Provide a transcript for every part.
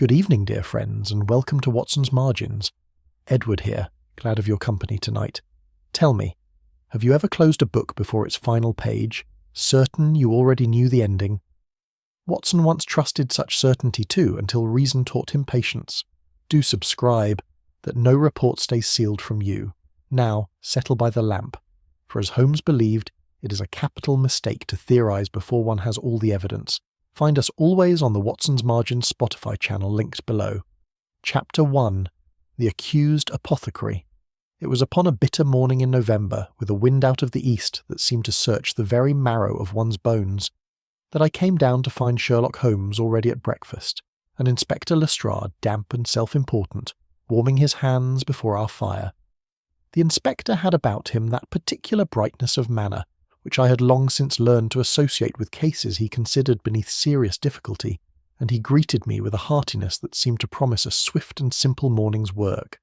Good evening, dear friends, and welcome to Watson's Margins. Edward here, glad of your company tonight. Tell me, have you ever closed a book before its final page, certain you already knew the ending? Watson once trusted such certainty too, until reason taught him patience. Do subscribe, that no report stays sealed from you. Now, settle by the lamp, for as Holmes believed, it is a capital mistake to theorize before one has all the evidence. Find us always on the Watson's Margins Spotify channel linked below. Chapter 1. The Accused Apothecary. It was upon a bitter morning in November, with a wind out of the east that seemed to search the very marrow of one's bones, that I came down to find Sherlock Holmes already at breakfast, and Inspector Lestrade, damp and self-important, warming his hands before our fire. The inspector had about him that particular brightness of manner which I had long since learned to associate with cases he considered beneath serious difficulty, and he greeted me with a heartiness that seemed to promise a swift and simple morning's work.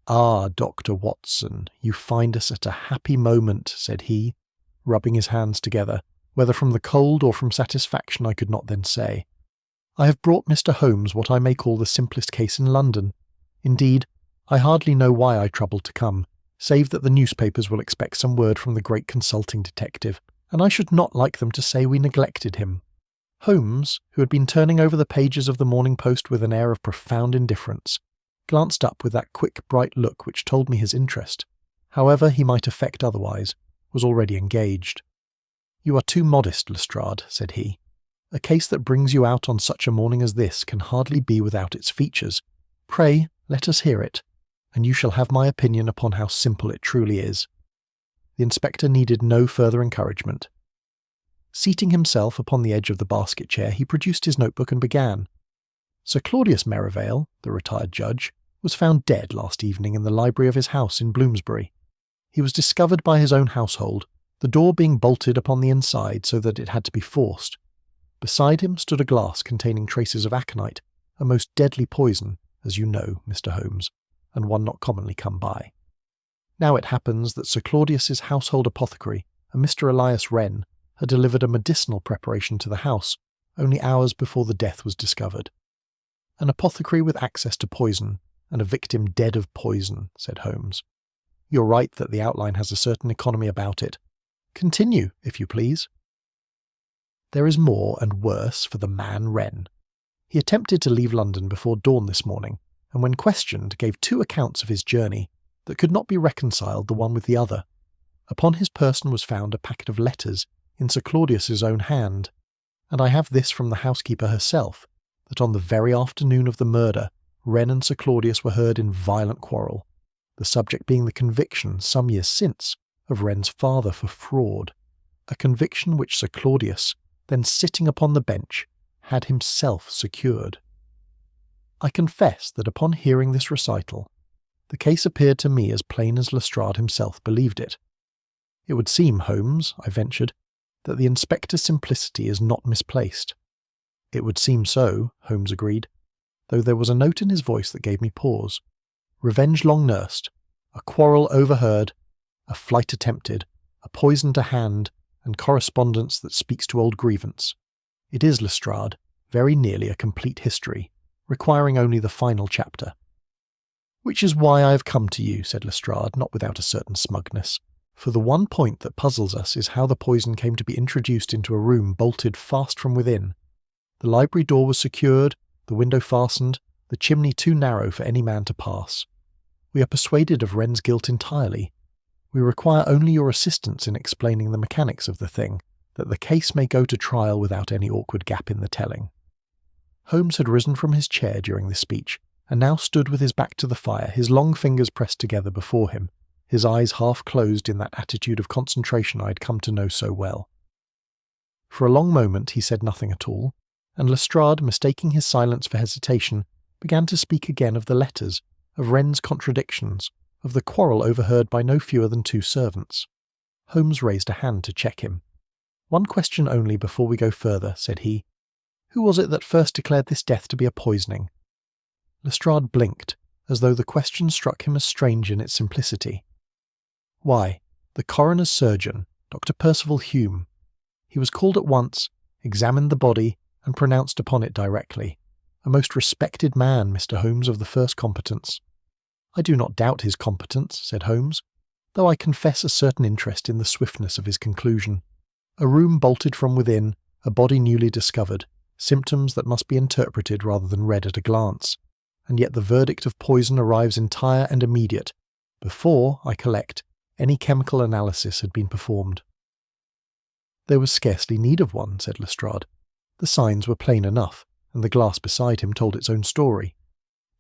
"Ah, Dr. Watson, you find us at a happy moment," said he, rubbing his hands together, whether from the cold or from satisfaction I could not then say. "I have brought Mr. Holmes what I may call the simplest case in London. Indeed, I hardly know why I troubled to come, save that the newspapers will expect some word from the great consulting detective, and I should not like them to say we neglected him." Holmes, who had been turning over the pages of the Morning Post with an air of profound indifference, glanced up with that quick, bright look which told me his interest, however he might affect otherwise, was already engaged. "You are too modest, Lestrade," said he. "A case that brings you out on such a morning as this can hardly be without its features. Pray, let us hear it, and you shall have my opinion upon how simple it truly is." The inspector needed no further encouragement. Seating himself upon the edge of the basket chair, he produced his notebook and began. Sir Claudius Merivale, the retired judge, was found dead last evening in the library of his house in Bloomsbury. He was discovered by his own household, the door being bolted upon the inside so that it had to be forced. Beside him stood a glass containing traces of aconite, a most deadly poison, as you know, Mr. Holmes, and one not commonly come by. Now it happens that Sir Claudius's household apothecary, a Mr. Elias Wren, had delivered a medicinal preparation to the house only hours before the death was discovered. "An apothecary with access to poison, and a victim dead of poison," said Holmes. "You're right that the outline has a certain economy about it. Continue, if you please." "There is more and worse for the man Wren. He attempted to leave London before dawn this morning, and when questioned gave two accounts of his journey that could not be reconciled the one with the other. Upon his person was found a packet of letters in Sir Claudius's own hand, and I have this from the housekeeper herself, that on the very afternoon of the murder, Wren and Sir Claudius were heard in violent quarrel, the subject being the conviction, some years since, of Wren's father for fraud, a conviction which Sir Claudius, then sitting upon the bench, had himself secured." I confess that upon hearing this recital, the case appeared to me as plain as Lestrade himself believed it. "It would seem, Holmes," I ventured, "that the inspector's simplicity is not misplaced." "It would seem so," Holmes agreed, though there was a note in his voice that gave me pause. "Revenge long nursed, a quarrel overheard, a flight attempted, a poison to hand, and correspondence that speaks to old grievance. It is, Lestrade, very nearly a complete history, requiring only the final chapter." "Which is why I have come to you," said Lestrade, not without a certain smugness, "for the one point that puzzles us is how the poison came to be introduced into a room bolted fast from within. The library door was secured, the window fastened, the chimney too narrow for any man to pass. We are persuaded of Wren's guilt entirely. We require only your assistance in explaining the mechanics of the thing, that the case may go to trial without any awkward gap in the telling." Holmes had risen from his chair during this speech, and now stood with his back to the fire, his long fingers pressed together before him, his eyes half closed in that attitude of concentration I had come to know so well. For a long moment he said nothing at all, and Lestrade, mistaking his silence for hesitation, began to speak again of the letters, of Wren's contradictions, of the quarrel overheard by no fewer than two servants. Holmes raised a hand to check him. "One question only before we go further," said he. "Who was it that first declared this death to be a poisoning?" Lestrade blinked, as though the question struck him as strange in its simplicity. "Why, the coroner's surgeon, Dr. Percival Hume. He was called at once, examined the body, and pronounced upon it directly. A most respected man, Mr. Holmes, of the first competence." "I do not doubt his competence," said Holmes, "though I confess a certain interest in the swiftness of his conclusion. A room bolted from within, a body newly discovered, symptoms that must be interpreted rather than read at a glance, and yet the verdict of poison arrives entire and immediate, before, I collect, any chemical analysis had been performed." "There was scarcely need of one," said Lestrade. "The signs were plain enough, and the glass beside him told its own story."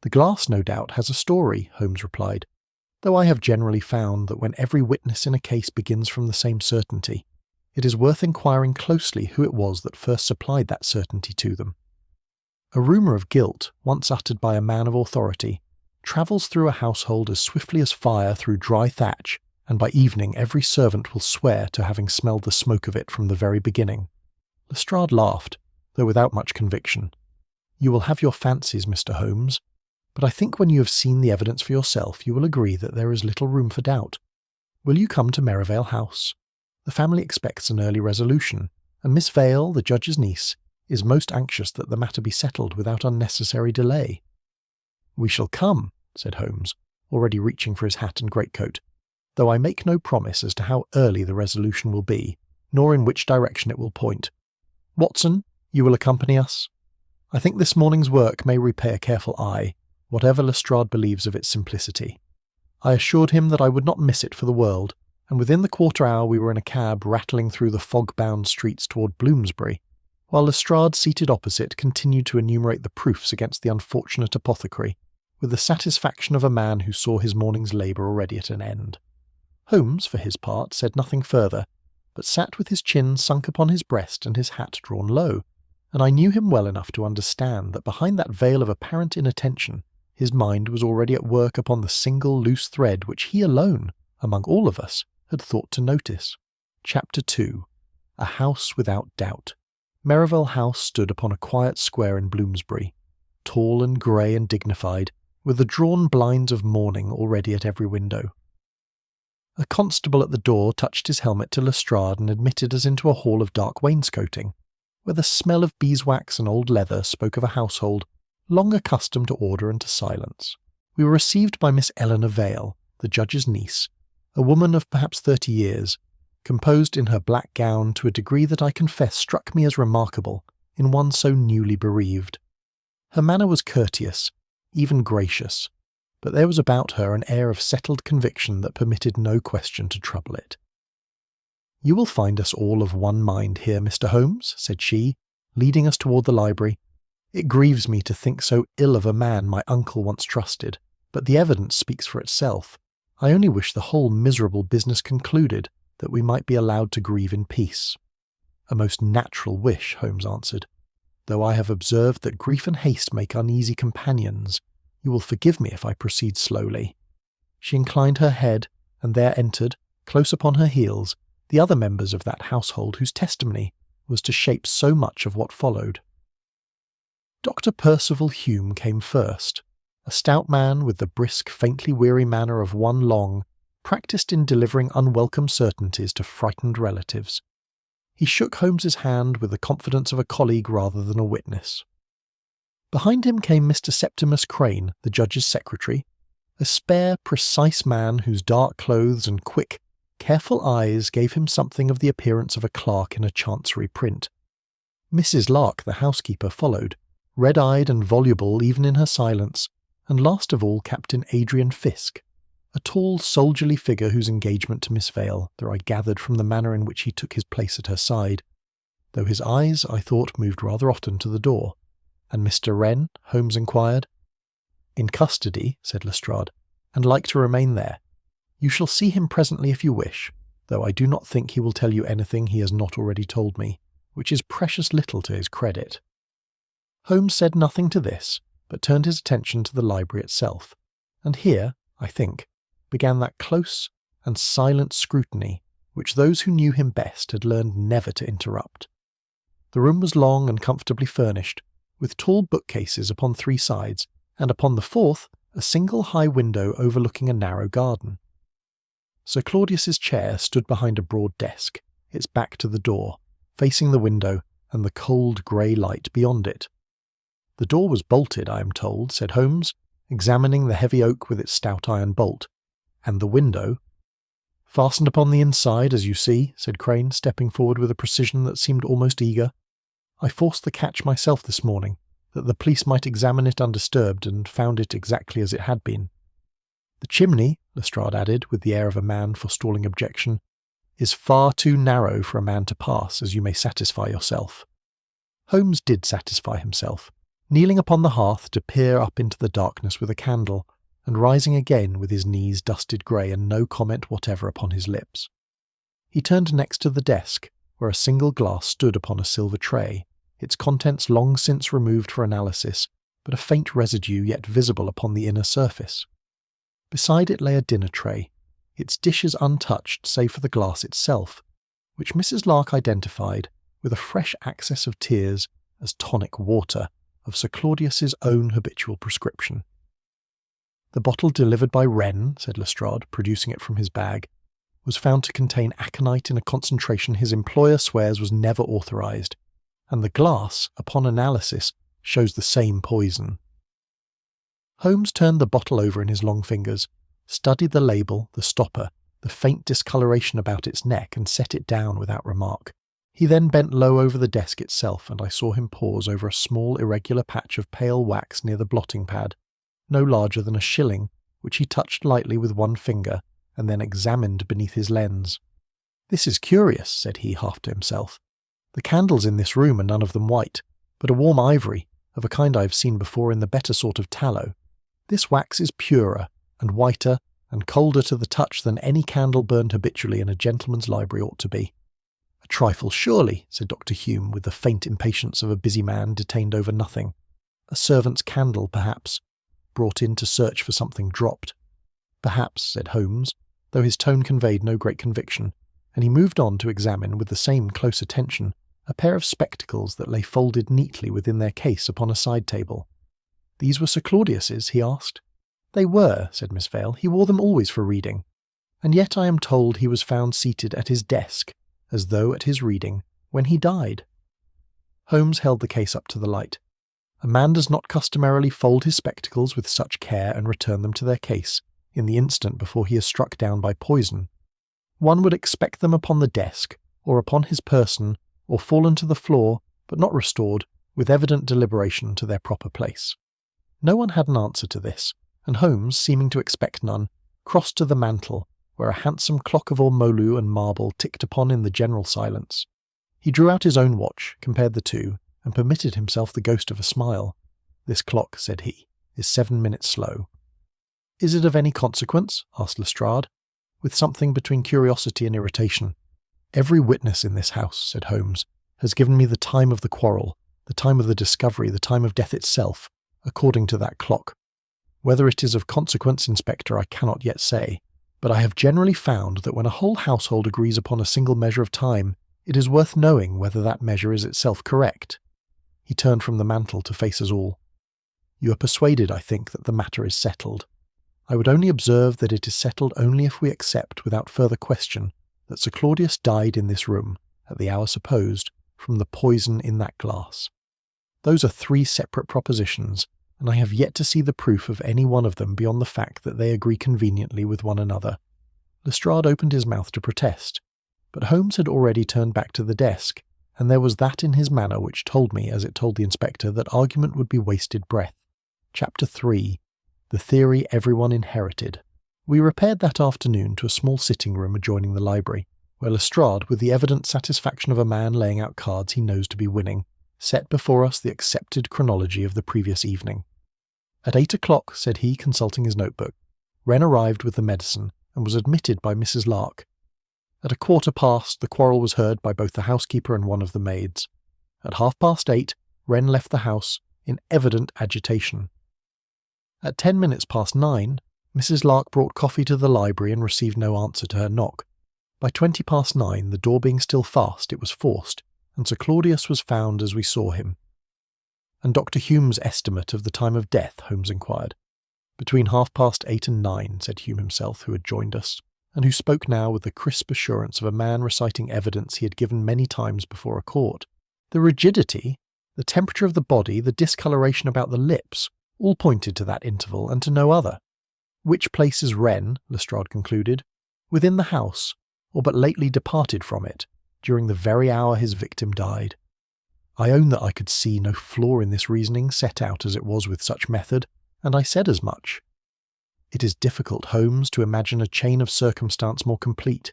"The glass, no doubt, has a story," Holmes replied, "though I have generally found that when every witness in a case begins from the same certainty, it is worth inquiring closely who it was that first supplied that certainty to them. A rumour of guilt, once uttered by a man of authority, travels through a household as swiftly as fire through dry thatch, and by evening every servant will swear to having smelled the smoke of it from the very beginning." Lestrade laughed, though without much conviction. "You will have your fancies, Mr. Holmes, but I think when you have seen the evidence for yourself you will agree that there is little room for doubt. Will you come to Merivale House? The family expects an early resolution, and Miss Vale, the judge's niece, is most anxious that the matter be settled without unnecessary delay." "We shall come," said Holmes, already reaching for his hat and greatcoat, "though I make no promise as to how early the resolution will be, nor in which direction it will point. Watson, you will accompany us? I think this morning's work may repay a careful eye, whatever Lestrade believes of its simplicity." I assured him that I would not miss it for the world, and within the quarter hour we were in a cab rattling through the fog-bound streets toward Bloomsbury, while Lestrade, seated opposite, continued to enumerate the proofs against the unfortunate apothecary, with the satisfaction of a man who saw his morning's labour already at an end. Holmes, for his part, said nothing further, but sat with his chin sunk upon his breast and his hat drawn low, and I knew him well enough to understand that behind that veil of apparent inattention his mind was already at work upon the single loose thread which he alone, among all of us, had thought to notice. Chapter 2. A House Without Doubt. Merivale House stood upon a quiet square in Bloomsbury, tall and grey and dignified, with the drawn blinds of morning already at every window. A constable at the door touched his helmet to Lestrade and admitted us into a hall of dark wainscoting, where the smell of beeswax and old leather spoke of a household long accustomed to order and to silence. We were received by Miss Eleanor Vale, the judge's niece, a woman of perhaps 30 years, composed in her black gown to a degree that I confess struck me as remarkable in one so newly bereaved. Her manner was courteous, even gracious, but there was about her an air of settled conviction that permitted no question to trouble it. "You will find us all of one mind here, Mr. Holmes," said she, leading us toward the library. "It grieves me to think so ill of a man my uncle once trusted, but the evidence speaks for itself. I only wish the whole miserable business concluded, that we might be allowed to grieve in peace." "A most natural wish," Holmes answered, "though I have observed that grief and haste make uneasy companions. You will forgive me if I proceed slowly." She inclined her head, and there entered, close upon her heels, the other members of that household whose testimony was to shape so much of what followed. Dr. Percival Hume came first, a stout man with the brisk, faintly weary manner of one long, practised in delivering unwelcome certainties to frightened relatives. He shook Holmes's hand with the confidence of a colleague rather than a witness. Behind him came Mr. Septimus Crane, the judge's secretary, a spare, precise man whose dark clothes and quick, careful eyes gave him something of the appearance of a clerk in a chancery print. Mrs. Lark, the housekeeper, followed, red-eyed and voluble even in her silence, and last of all Captain Adrian Fisk, a tall, soldierly figure whose engagement to Miss Vale, though I gathered from the manner in which he took his place at her side, though his eyes, I thought, moved rather often to the door. "And Mr. Wren?" Holmes inquired. "In custody," said Lestrade, "and like to remain there. You shall see him presently if you wish, though I do not think he will tell you anything he has not already told me, which is precious little to his credit." Holmes said nothing to this, but turned his attention to the library itself, and here, I think, began that close and silent scrutiny which those who knew him best had learned never to interrupt. The room was long and comfortably furnished, with tall bookcases upon 3 sides, and upon the 4th a single high window overlooking a narrow garden. Sir Claudius's chair stood behind a broad desk, its back to the door, facing the window and the cold grey light beyond it. The door was bolted, I am told, said Holmes, examining the heavy oak with its stout iron bolt. And the window? Fastened upon the inside, as you see, said Crane, stepping forward with a precision that seemed almost eager. I forced the catch myself this morning, that the police might examine it undisturbed, and found it exactly as it had been. The chimney, Lestrade added, with the air of a man forestalling objection, is far too narrow for a man to pass, as you may satisfy yourself. Holmes did satisfy himself, kneeling upon the hearth to peer up into the darkness with a candle, and rising again with his knees dusted grey and no comment whatever upon his lips. He turned next to the desk, where a single glass stood upon a silver tray, its contents long since removed for analysis, but a faint residue yet visible upon the inner surface. Beside it lay a dinner tray, its dishes untouched save for the glass itself, which Mrs. Lark identified, with a fresh access of tears, as tonic water of Sir Claudius's own habitual prescription. The bottle delivered by Wren, said Lestrade, producing it from his bag, was found to contain aconite in a concentration his employer swears was never authorised, and the glass, upon analysis, shows the same poison. Holmes turned the bottle over in his long fingers, studied the label, the stopper, the faint discoloration about its neck, and set it down without remark. He then bent low over the desk itself, and I saw him pause over a small irregular patch of pale wax near the blotting pad, no larger than a shilling, which he touched lightly with one finger, and then examined beneath his lens. "This is curious," said he half to himself. "The candles in this room are none of them white, but a warm ivory, of a kind I have seen before in the better sort of tallow. This wax is purer, and whiter, and colder to the touch than any candle burned habitually in a gentleman's library ought to be." "A trifle, surely," said Dr. Hume, with the faint impatience of a busy man detained over nothing. "A servant's candle, perhaps, brought in to search for something dropped." "Perhaps," said Holmes, though his tone conveyed no great conviction, and he moved on to examine with the same close attention a pair of spectacles that lay folded neatly within their case upon a side table. "These were Sir Claudius's?" he asked. "They were," said Miss Vale. "He wore them always for reading. And yet I am told he was found seated at his desk, as though at his reading, when he died." Holmes held the case up to the light. "A man does not customarily fold his spectacles with such care and return them to their case, in the instant before he is struck down by poison. One would expect them upon the desk, or upon his person, or fallen to the floor, but not restored, with evident deliberation, to their proper place." No one had an answer to this, and Holmes, seeming to expect none, crossed to the mantel, where a handsome clock of ormolu and marble ticked upon in the general silence. He drew out his own watch, compared the two, and permitted himself the ghost of a smile. "This clock," said he, "is 7 minutes slow." "Is it of any consequence?" asked Lestrade, with something between curiosity and irritation. "Every witness in this house," said Holmes, "has given me the time of the quarrel, the time of the discovery, the time of death itself, according to that clock. Whether it is of consequence, Inspector, I cannot yet say, but I have generally found that when a whole household agrees upon a single measure of time, it is worth knowing whether that measure is itself correct." He turned from the mantel to face us all. "You are persuaded, I think, that the matter is settled. I would only observe that it is settled only if we accept, without further question, that Sir Claudius died in this room, at the hour supposed, from the poison in that glass. Those are 3 separate propositions, and I have yet to see the proof of any one of them beyond the fact that they agree conveniently with one another." Lestrade opened his mouth to protest, but Holmes had already turned back to the desk, and there was that in his manner which told me, as it told the inspector, that argument would be wasted breath. Chapter 3. The Theory Everyone Inherited. We repaired that afternoon to a small sitting room adjoining the library, where Lestrade, with the evident satisfaction of a man laying out cards he knows to be winning, set before us the accepted chronology of the previous evening. "At 8 o'clock," said he, consulting his notebook, "Wren arrived with the medicine, and was admitted by Mrs. Lark. At 8:15, the quarrel was heard by both the housekeeper and one of the maids. At 8:30, Wren left the house, in evident agitation. At 9:10, Mrs. Lark brought coffee to the library and received no answer to her knock. By 9:20, the door being still fast, it was forced, and Sir Claudius was found as we saw him." "And Dr. Hume's estimate of the time of death?" Holmes inquired. "Between 8:30 and 9, said Hume himself, who had joined us, and who spoke now with the crisp assurance of a man reciting evidence he had given many times before a court. "The rigidity," The temperature of the body, the discoloration about the lips, all pointed to that interval and to no other. Which place is Wren, Lestrade concluded, within the house, or but lately departed from it, during the very hour his victim died? I own that I could see no flaw in this reasoning, set out as it was with such method, and I said as much. It is difficult, Holmes, to imagine a chain of circumstance more complete.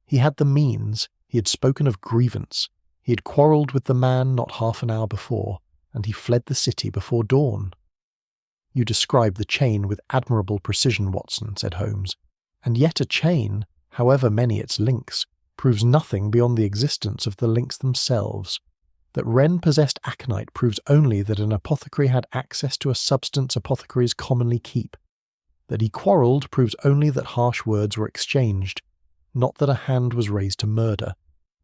He had the means, he had spoken of grievance, he had quarrelled with the man not half an hour before, and he fled the city before dawn. You describe the chain with admirable precision, Watson, said Holmes, and yet a chain, however many its links, proves nothing beyond the existence of the links themselves. That Wren possessed aconite proves only that an apothecary had access to a substance apothecaries commonly keep. That he quarrelled proves only that harsh words were exchanged, not that a hand was raised to murder.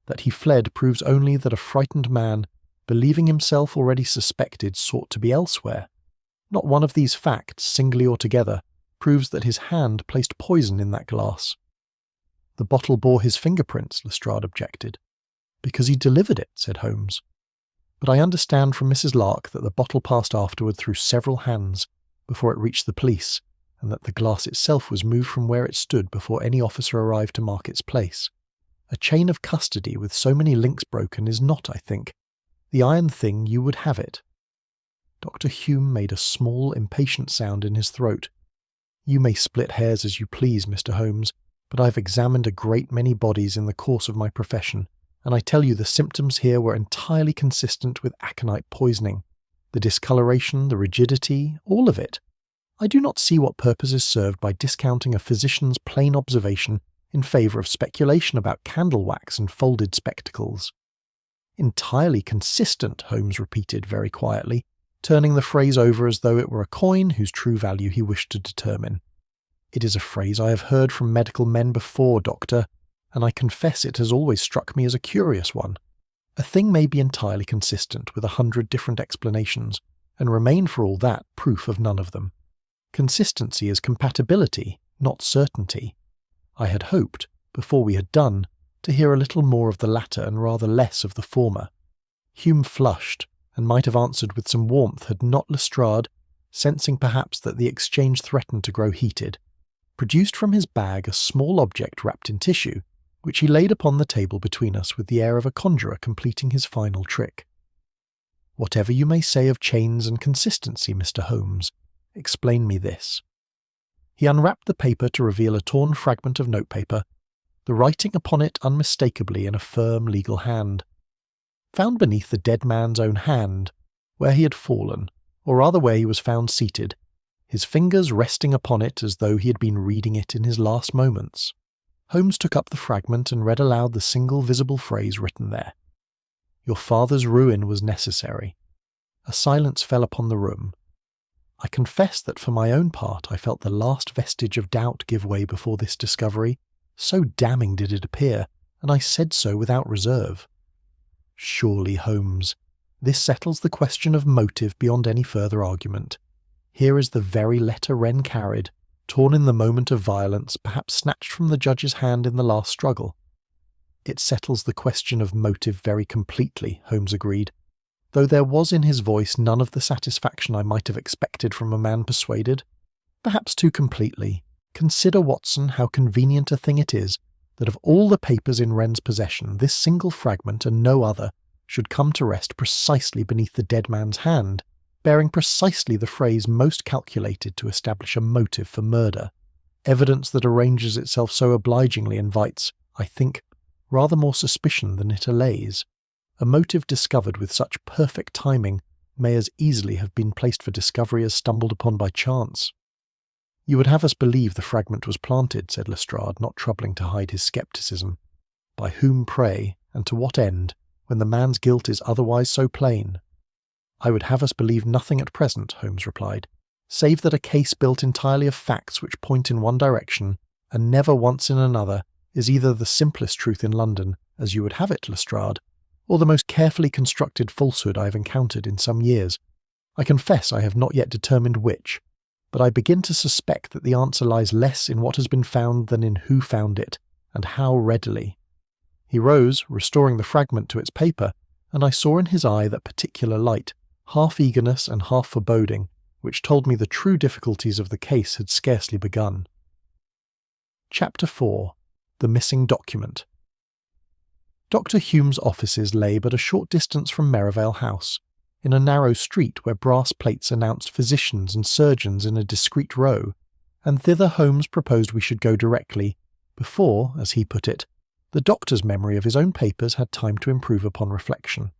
That he fled proves only that a frightened man, believing himself already suspected, sought to be elsewhere. Not one of these facts, singly or together, proves that his hand placed poison in that glass. The bottle bore his fingerprints, Lestrade objected. Because he delivered it, said Holmes. But I understand from Mrs. Lark that the bottle passed afterward through several hands before it reached the police, and that the glass itself was moved from where it stood before any officer arrived to mark its place. A chain of custody with so many links broken is not, I think, the iron thing you would have it. Dr. Hume made a small, impatient sound in his throat. You may split hairs as you please, Mr. Holmes, but I've examined a great many bodies in the course of my profession, and I tell you the symptoms here were entirely consistent with aconite poisoning. The discoloration, the rigidity, all of it. I do not see what purpose is served by discounting a physician's plain observation in favour of speculation about candle wax and folded spectacles. Entirely consistent, Holmes repeated very quietly, turning the phrase over as though it were a coin whose true value he wished to determine. It is a phrase I have heard from medical men before, Doctor, and I confess it has always struck me as a curious one. A thing may be entirely consistent with 100 different explanations, and remain for all that proof of none of them. Consistency is compatibility, not certainty. I had hoped, before we had done, to hear a little more of the latter and rather less of the former. Hume flushed, and might have answered with some warmth had not Lestrade, sensing perhaps that the exchange threatened to grow heated, produced from his bag a small object wrapped in tissue, which he laid upon the table between us with the air of a conjurer completing his final trick. Whatever you may say of chains and consistency, Mr. Holmes, explain me this. He unwrapped the paper to reveal a torn fragment of notepaper, the writing upon it unmistakably in a firm legal hand. Found beneath the dead man's own hand, where he had fallen, or rather where he was found seated, his fingers resting upon it as though he had been reading it in his last moments. Holmes took up the fragment and read aloud the single visible phrase written there. Your father's ruin was necessary. A silence fell upon the room. I confess that for my own part I felt the last vestige of doubt give way before this discovery, so damning did it appear, and I said so without reserve. Surely, Holmes, this settles the question of motive beyond any further argument. Here is the very letter Wren carried, torn in the moment of violence, perhaps snatched from the judge's hand in the last struggle. It settles the question of motive very completely, Holmes agreed, though there was in his voice none of the satisfaction I might have expected from a man persuaded. Perhaps too completely. Consider, Watson, how convenient a thing it is that of all the papers in Wren's possession, this single fragment and no other should come to rest precisely beneath the dead man's hand, bearing precisely the phrase most calculated to establish a motive for murder. Evidence that arranges itself so obligingly invites, I think, rather more suspicion than it allays. A motive discovered with such perfect timing may as easily have been placed for discovery as stumbled upon by chance. You would have us believe the fragment was planted, said Lestrade, not troubling to hide his scepticism. By whom, pray, and to what end, when the man's guilt is otherwise so plain? I would have us believe nothing at present, Holmes replied, save that a case built entirely of facts which point in one direction, and never once in another, is either the simplest truth in London, as you would have it, Lestrade, or the most carefully constructed falsehood I have encountered in some years. I confess I have not yet determined which, but I begin to suspect that the answer lies less in what has been found than in who found it, and how readily. He rose, restoring the fragment to its paper, and I saw in his eye that particular light, half eagerness and half foreboding, which told me the true difficulties of the case had scarcely begun. Chapter 4. The Missing Document. Dr. Hume's offices lay but a short distance from Merivale House, in a narrow street where brass plates announced physicians and surgeons in a discreet row, and thither Holmes proposed we should go directly, before, as he put it, the doctor's memory of his own papers had time to improve upon reflection.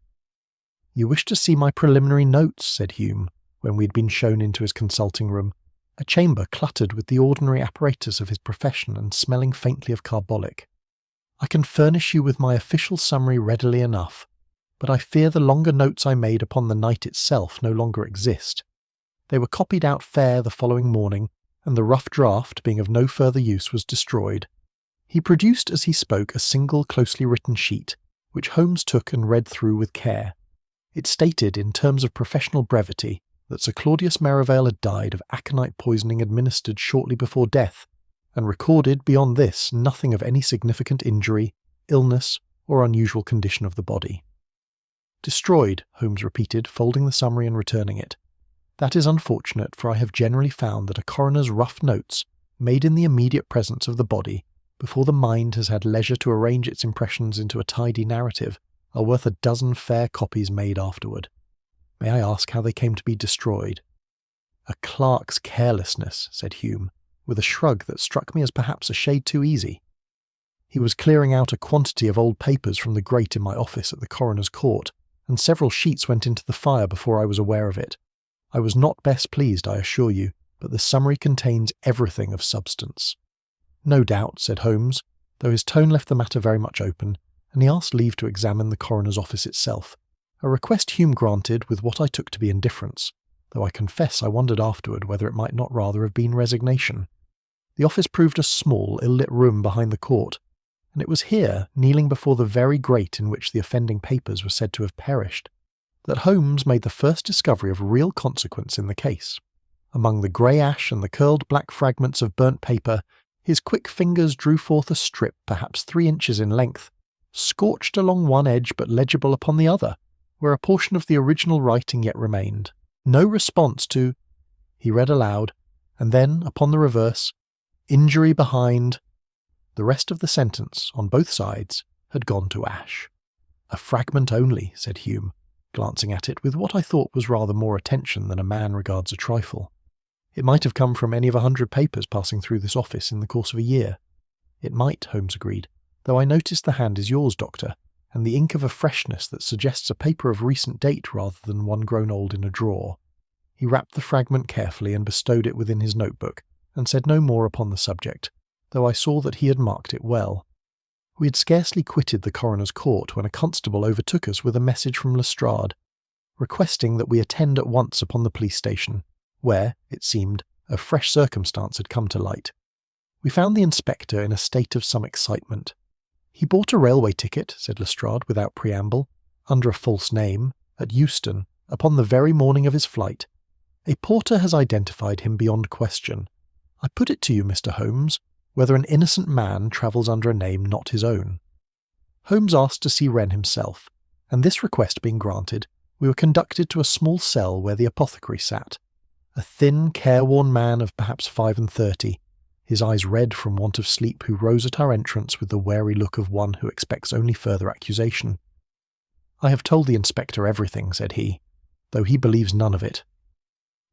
"You wish to see my preliminary notes," said Hume, when we had been shown into his consulting room, a chamber cluttered with the ordinary apparatus of his profession and smelling faintly of carbolic. "I can furnish you with my official summary readily enough, but I fear the longer notes I made upon the night itself no longer exist. They were copied out fair the following morning, and the rough draft, being of no further use, was destroyed." He produced as he spoke a single closely written sheet, which Holmes took and read through with care. It stated, in terms of professional brevity, that Sir Claudius Merivale had died of aconite poisoning administered shortly before death, and recorded beyond this nothing of any significant injury, illness, or unusual condition of the body. "Destroyed," Holmes repeated, folding the summary and returning it. "That is unfortunate, for I have generally found that a coroner's rough notes, made in the immediate presence of the body, before the mind has had leisure to arrange its impressions into a tidy narrative, are worth a dozen fair copies made afterward. May I ask how they came to be destroyed?" "A clerk's carelessness," said Hume, with a shrug that struck me as perhaps a shade too easy. "He was clearing out a quantity of old papers from the grate in my office at the coroner's court, and several sheets went into the fire before I was aware of it. I was not best pleased, I assure you, but the summary contains everything of substance." "No doubt," said Holmes, though his tone left the matter very much open, and he asked leave to examine the coroner's office itself, a request Hume granted with what I took to be indifference, though I confess I wondered afterward whether it might not rather have been resignation. The office proved a small, ill-lit room behind the court, and it was here, kneeling before the very grate in which the offending papers were said to have perished, that Holmes made the first discovery of real consequence in the case. Among the grey ash and the curled black fragments of burnt paper, his quick fingers drew forth a strip perhaps 3 inches in length, scorched along one edge but legible upon the other, where a portion of the original writing yet remained. "No response to," he read aloud, and then, upon the reverse, "injury behind." The rest of the sentence, on both sides, had gone to ash. "A fragment only," said Hume, glancing at it with what I thought was rather more attention than a man regards a trifle. "It might have come from any of 100 papers passing through this office in the course of a year." "It might," Holmes agreed, "though I notice the hand is yours, Doctor, and the ink of a freshness that suggests a paper of recent date rather than one grown old in a drawer." He wrapped the fragment carefully and bestowed it within his notebook, and said no more upon the subject, though I saw that he had marked it well. We had scarcely quitted the coroner's court when a constable overtook us with a message from Lestrade, requesting that we attend at once upon the police station, where, it seemed, a fresh circumstance had come to light. We found the inspector in a state of some excitement. "He bought a railway ticket," said Lestrade without preamble, "under a false name, at Euston, upon the very morning of his flight. A porter has identified him beyond question. I put it to you, Mr. Holmes, whether an innocent man travels under a name not his own." Holmes asked to see Wren himself, and this request being granted, we were conducted to a small cell where the apothecary sat, a thin, careworn man of perhaps 35, his eyes red from want of sleep, who rose at our entrance with the wary look of one who expects only further accusation. "I have told the inspector everything," said he, "though he believes none of it."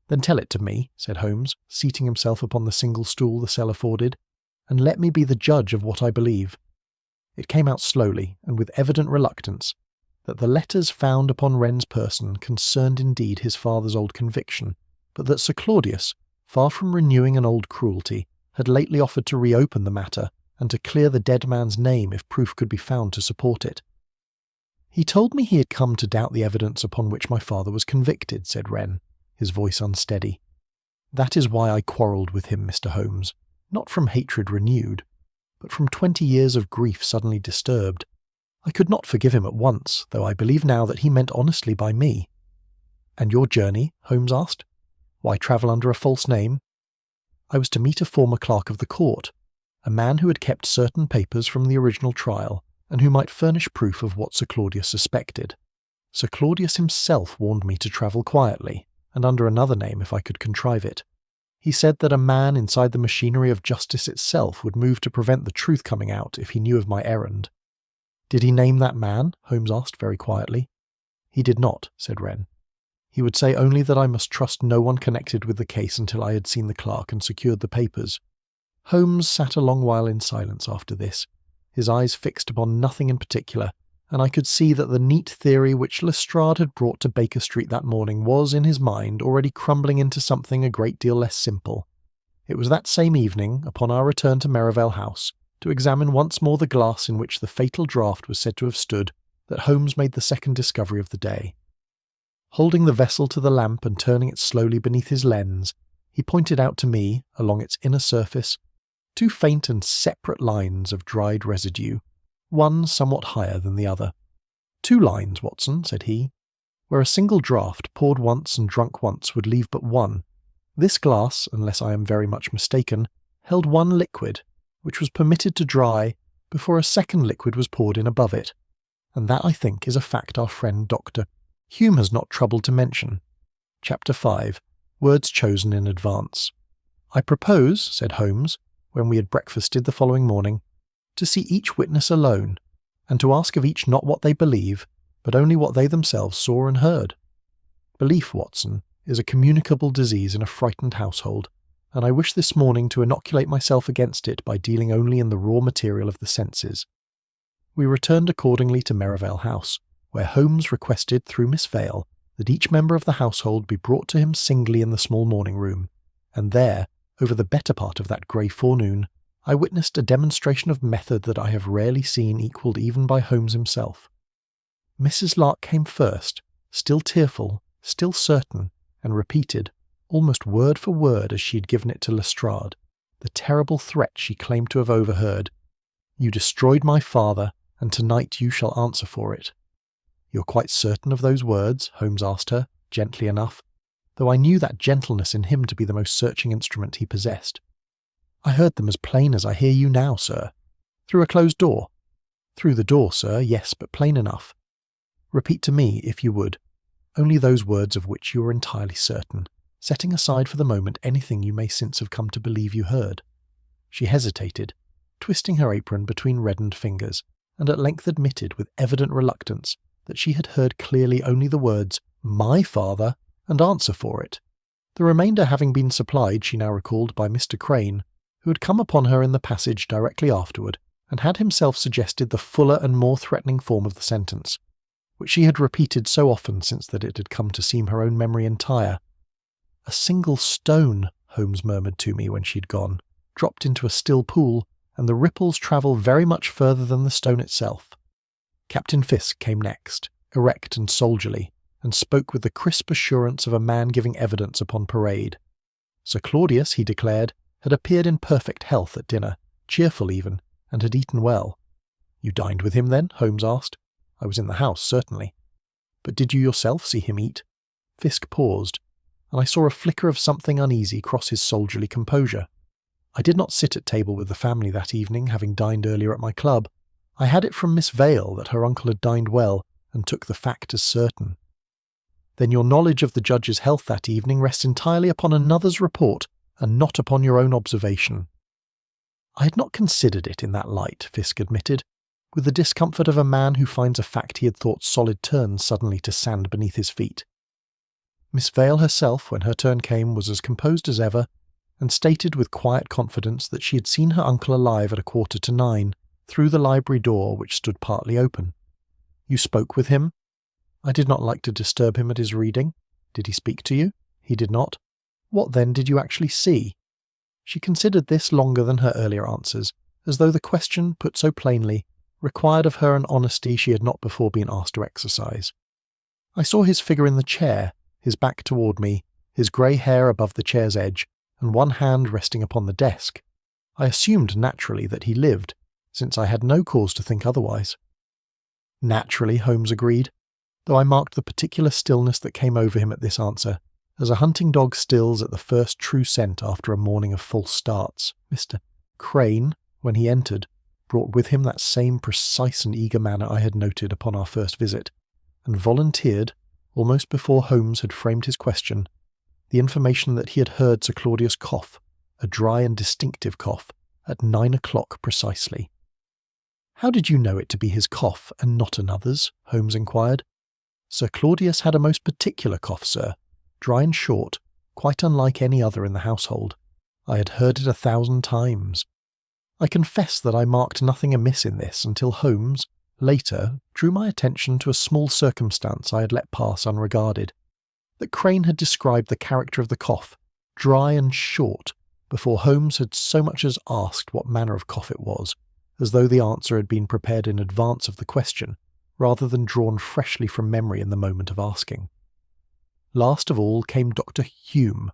"Then tell it to me," said Holmes, seating himself upon the single stool the cell afforded, "and let me be the judge of what I believe." It came out slowly, and with evident reluctance, that the letters found upon Wren's person concerned indeed his father's old conviction, but that Sir Claudius, far from renewing an old cruelty, had lately offered to reopen the matter and to clear the dead man's name if proof could be found to support it. "He told me he had come to doubt the evidence upon which my father was convicted," said Wren, his voice unsteady. "That is why I quarrelled with him, Mr. Holmes, not from hatred renewed, but from 20 years of grief suddenly disturbed. I could not forgive him at once, though I believe now that he meant honestly by me." "And your journey?" Holmes asked. "Why travel under a false name?" "I was to meet a former clerk of the court, a man who had kept certain papers from the original trial, and who might furnish proof of what Sir Claudius suspected. Sir Claudius himself warned me to travel quietly, and under another name if I could contrive it. He said that a man inside the machinery of justice itself would move to prevent the truth coming out if he knew of my errand. Did he name that man? Holmes asked very quietly. He did not, said Wren. He would say only that I must trust no one connected with the case until I had seen the clerk and secured the papers. Holmes sat a long while in silence after this, his eyes fixed upon nothing in particular, and I could see that the neat theory which Lestrade had brought to Baker Street that morning was, in his mind, already crumbling into something a great deal less simple. It was that same evening, upon our return to Merivale House, to examine once more the glass in which the fatal draught was said to have stood, that Holmes made the second discovery of the day. Holding the vessel to the lamp and turning it slowly beneath his lens, he pointed out to me, along its inner surface, two faint and separate lines of dried residue, one somewhat higher than the other. "Two lines, Watson," said he. "Where a single draught, poured once and drunk once, would leave but one. This glass, unless I am very much mistaken, held one liquid, which was permitted to dry before a second liquid was poured in above it. And that, I think, is a fact our friend Dr. Hume has not troubled to mention." Chapter 5. Words chosen in advance. "I propose," said Holmes, when we had breakfasted the following morning, "to see each witness alone, and to ask of each not what they believe, but only what they themselves saw and heard. Belief, Watson, is a communicable disease in a frightened household, and I wish this morning to inoculate myself against it by dealing only in the raw material of the senses." We returned accordingly to Merivale House, where Holmes requested through Miss Vale that each member of the household be brought to him singly in the small morning room, and there, over the better part of that grey forenoon, I witnessed a demonstration of method that I have rarely seen equalled even by Holmes himself. Mrs. Lark came first, still tearful, still certain, and repeated, almost word for word as she had given it to Lestrade, the terrible threat she claimed to have overheard. "You destroyed my father, and tonight you shall answer for it." "You're quite certain of those words?" Holmes asked her, gently enough, though I knew that gentleness in him to be the most searching instrument he possessed. "I heard them as plain as I hear you now, sir." "Through a closed door?" "Through the door, sir, yes, but plain enough." "Repeat to me, if you would, only those words of which you are entirely certain, setting aside for the moment anything you may since have come to believe you heard." She hesitated, twisting her apron between reddened fingers, and at length admitted with evident reluctance that she had heard clearly only the words, "my father," and answer for it, the remainder having been supplied, she now recalled, by Mr. Crane, who had come upon her in the passage directly afterward, and had himself suggested the fuller and more threatening form of the sentence, which she had repeated so often since that it had come to seem her own memory entire. "A single stone," Holmes murmured to me when she had gone, "dropped into a still pool, and the ripples travel very much further than the stone itself." Captain Fisk came next, erect and soldierly, and spoke with the crisp assurance of a man giving evidence upon parade. Sir Claudius, he declared, had appeared in perfect health at dinner, cheerful even, and had eaten well. "You dined with him, then?" Holmes asked. "I was in the house, certainly." "But did you yourself see him eat?" Fisk paused, and I saw a flicker of something uneasy cross his soldierly composure. "I did not sit at table with the family that evening, having dined earlier at my club. I had it from Miss Vale that her uncle had dined well, and took the fact as certain." "Then your knowledge of the judge's health that evening rests entirely upon another's report, and not upon your own observation." "I had not considered it in that light," Fisk admitted, with the discomfort of a man who finds a fact he had thought solid turn suddenly to sand beneath his feet. Miss Vale herself, when her turn came, was as composed as ever, and stated with quiet confidence that she had seen her uncle alive at 8:45, through the library door, which stood partly open. "You spoke with him?" "I did not like to disturb him at his reading." "Did he speak to you?" "He did not." "What, then, did you actually see?" She considered this longer than her earlier answers, as though the question, put so plainly, required of her an honesty she had not before been asked to exercise. "I saw his figure in the chair, his back toward me, his grey hair above the chair's edge, and one hand resting upon the desk. I assumed naturally that he lived, since I had no cause to think otherwise." "Naturally," Holmes agreed, though I marked the particular stillness that came over him at this answer, as a hunting dog stills at the first true scent after a morning of false starts. Mr. Crane, when he entered, brought with him that same precise and eager manner I had noted upon our first visit, and volunteered, almost before Holmes had framed his question, the information that he had heard Sir Claudius cough, a dry and distinctive cough, at 9 o'clock precisely. "How did you know it to be his cough and not another's?" Holmes inquired. "Sir Claudius had a most particular cough, sir, dry and short, quite unlike any other in the household. I had heard it 1,000 times. I confess that I marked nothing amiss in this until Holmes, later, drew my attention to a small circumstance I had let pass unregarded. That Crane had described the character of the cough, dry and short, before Holmes had so much as asked what manner of cough it was, as though the answer had been prepared in advance of the question, rather than drawn freshly from memory in the moment of asking. Last of all came Dr. Hume,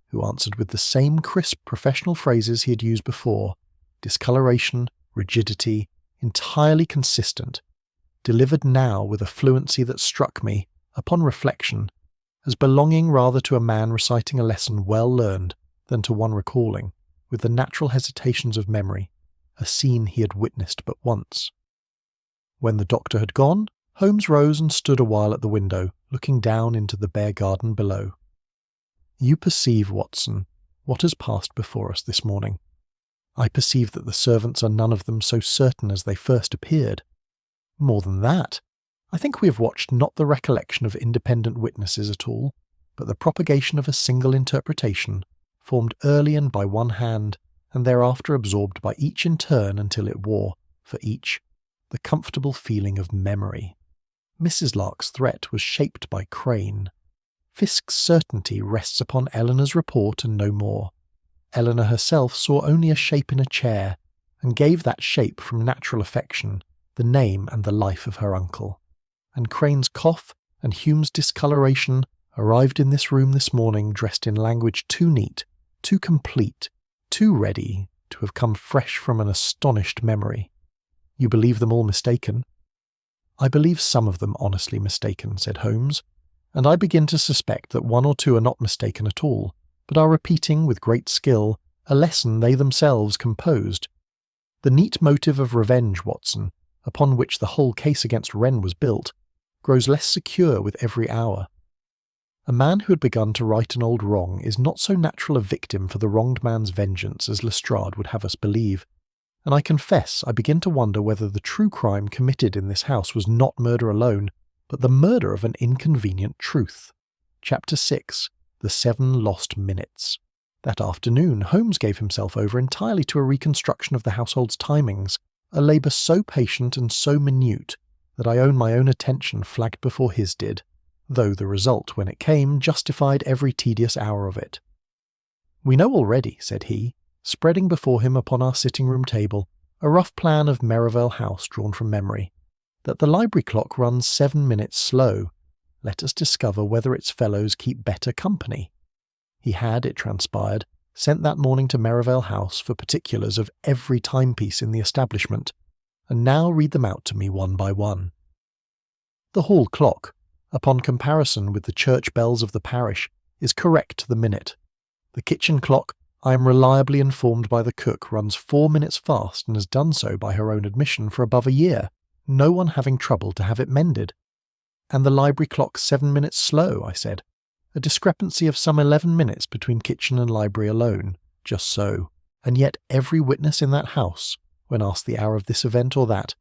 who answered with the same crisp professional phrases he had used before, discoloration, rigidity, entirely consistent, delivered now with a fluency that struck me, upon reflection, as belonging rather to a man reciting a lesson well learned than to one recalling, with the natural hesitations of memory, a scene he had witnessed but once. When the doctor had gone, Holmes rose and stood a while at the window, looking down into the bare garden below. "You perceive, Watson, what has passed before us this morning. I perceive that the servants are none of them so certain as they first appeared. More than that, I think we have watched not the recollection of independent witnesses at all, but the propagation of a single interpretation, formed early and by one hand, and thereafter absorbed by each in turn until it wore, for each, the comfortable feeling of memory. Mrs. Lark's threat was shaped by Crane. Fisk's certainty rests upon Eleanor's report and no more. Eleanor herself saw only a shape in a chair, and gave that shape from natural affection the name and the life of her uncle. And Crane's cough and Hume's discoloration arrived in this room this morning dressed in language too neat, too complete, too ready to have come fresh from an astonished memory. You believe them all mistaken?" "I believe some of them honestly mistaken," said Holmes, "and I begin to suspect that one or two are not mistaken at all, but are repeating with great skill a lesson they themselves composed. The neat motive of revenge, Watson, upon which the whole case against Wren was built, grows less secure with every hour. A man who had begun to right an old wrong is not so natural a victim for the wronged man's vengeance as Lestrade would have us believe, and I confess I begin to wonder whether the true crime committed in this house was not murder alone, but the murder of an inconvenient truth. Chapter 6. The 7 Lost Minutes. That afternoon, Holmes gave himself over entirely to a reconstruction of the household's timings, a labour so patient and so minute that I own my own attention flagged before his did, though the result, when it came, justified every tedious hour of it. "We know already," said he, spreading before him upon our sitting-room table a rough plan of Merivale House drawn from memory, that the library clock runs 7 minutes slow. Let us discover whether its fellows keep better company. He had, it transpired, sent that morning to Merivale House for particulars of every timepiece in the establishment, and now read them out to me one by one. The hall clock, upon comparison with the church bells of the parish, is correct to the minute. The kitchen clock, I am reliably informed by the cook, runs 4 minutes fast and has done so by her own admission for above a year, no one having troubled to have it mended. And the library clock 7 minutes slow, I said. A discrepancy of some 11 minutes between kitchen and library alone, just so. And yet every witness in that house, when asked the hour of this event or that,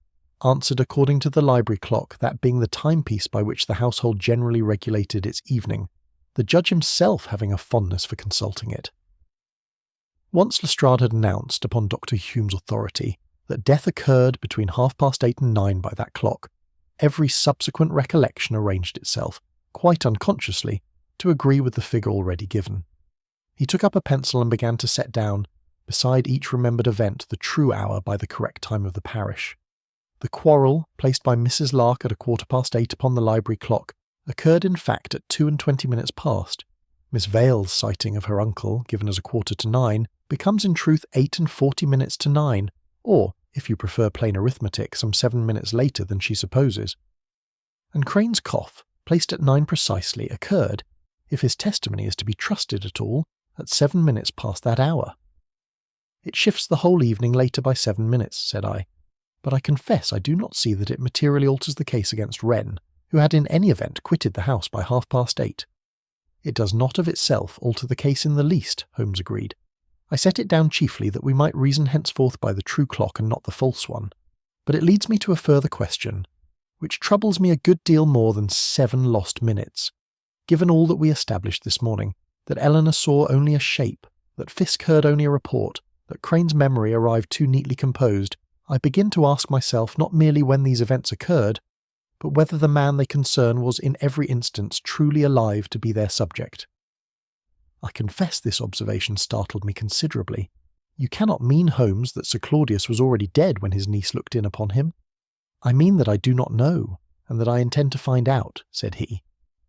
answered according to the library clock, that being the timepiece by which the household generally regulated its evening, the judge himself having a fondness for consulting it. Once Lestrade had announced, upon Dr. Hume's authority, that death occurred between 8:30 and 9 by that clock, every subsequent recollection arranged itself, quite unconsciously, to agree with the figure already given. He took up a pencil and began to set down, beside each remembered event, the true hour by the correct time of the parish. The quarrel, placed by Mrs. Lark at 8:15 upon the library clock, occurred in fact at 22 minutes past. Miss Vale's sighting of her uncle, given as 8:45, becomes in truth 8:40 to 9, or, if you prefer plain arithmetic, some 7 minutes later than she supposes. And Crane's cough, placed at 9 precisely, occurred, if his testimony is to be trusted at all, at 7 minutes past that hour. It shifts the whole evening later by 7 minutes, said I, but I confess I do not see that it materially alters the case against Wren, who had in any event quitted the house by 8:30. It does not of itself alter the case in the least, Holmes agreed. I set it down chiefly that we might reason henceforth by the true clock and not the false one. But it leads me to a further question, which troubles me a good deal more than 7 lost minutes. Given all that we established this morning, that Eleanor saw only a shape, that Fiske heard only a report, that Crane's memory arrived too neatly composed, I begin to ask myself not merely when these events occurred, but whether the man they concern was in every instance truly alive to be their subject. I confess this observation startled me considerably. You cannot mean, Holmes, that Sir Claudius was already dead when his niece looked in upon him? I mean that I do not know, and that I intend to find out, said he,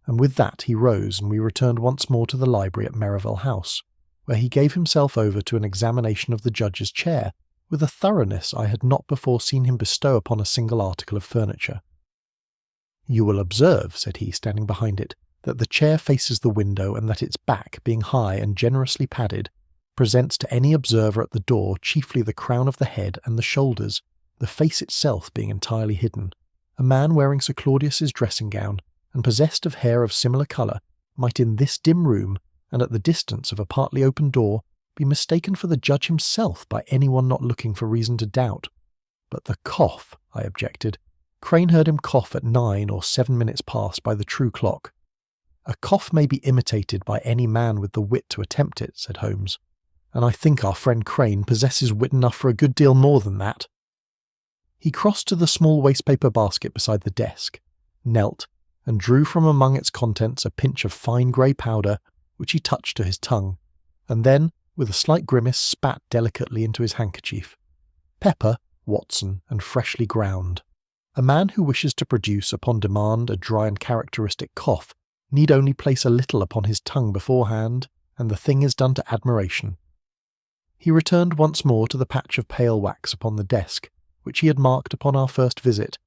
and with that he rose and we returned once more to the library at Merivale House, where he gave himself over to an examination of the judge's chair with a thoroughness I had not before seen him bestow upon a single article of furniture. You will observe, said he, standing behind it, that the chair faces the window and that its back, being high and generously padded, presents to any observer at the door chiefly the crown of the head and the shoulders, the face itself being entirely hidden. A man wearing Sir Claudius's dressing gown and possessed of hair of similar colour might in this dim room, and at the distance of a partly open door, be mistaken for the judge himself by anyone not looking for reason to doubt. But the cough, I objected. Crane heard him cough at 9 or 7 minutes past by the true clock. A cough may be imitated by any man with the wit to attempt it, said Holmes, and I think our friend Crane possesses wit enough for a good deal more than that. He crossed to the small wastepaper basket beside the desk, knelt, and drew from among its contents a pinch of fine grey powder, which he touched to his tongue, and then, with a slight grimace, spat delicately into his handkerchief. Pepper, Watson, and freshly ground. A man who wishes to produce upon demand a dry and characteristic cough need only place a little upon his tongue beforehand, and the thing is done to admiration. He returned once more to the patch of pale wax upon the desk, which he had marked upon our first visit,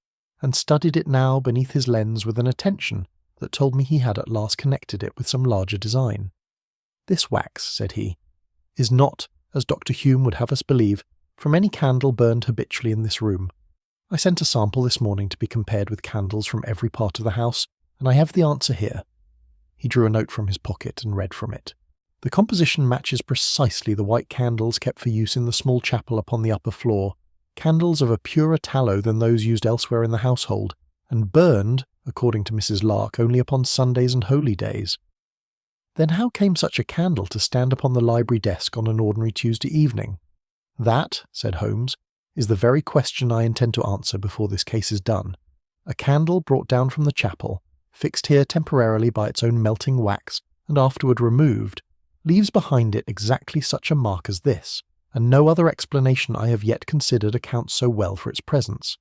and studied it now beneath his lens with an attention that told me he had at last connected it with some larger design. This wax, said he, is not, as Dr. Hume would have us believe, from any candle burned habitually in this room. I sent a sample this morning to be compared with candles from every part of the house, and I have the answer here. He drew a note from his pocket and read from it. The composition matches precisely the white candles kept for use in the small chapel upon the upper floor, candles of a purer tallow than those used elsewhere in the household, and burned, according to Mrs. Lark, only upon Sundays and holy days. Then how came such a candle to stand upon the library desk on an ordinary Tuesday evening? That, said Holmes, is the very question I intend to answer before this case is done. A candle brought down from the chapel, fixed here temporarily by its own melting wax, and afterward removed, leaves behind it exactly such a mark as this, and no other explanation I have yet considered accounts so well for its presence.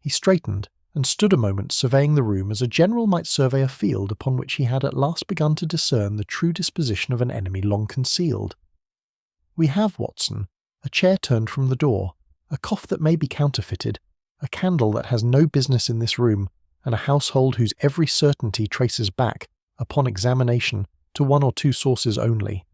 He straightened, and stood a moment surveying the room as a general might survey a field upon which he had at last begun to discern the true disposition of an enemy long concealed. We have, Watson, a chair turned from the door, a cough that may be counterfeited, a candle that has no business in this room, and a household whose every certainty traces back, upon examination, to 1 or 2 sources only.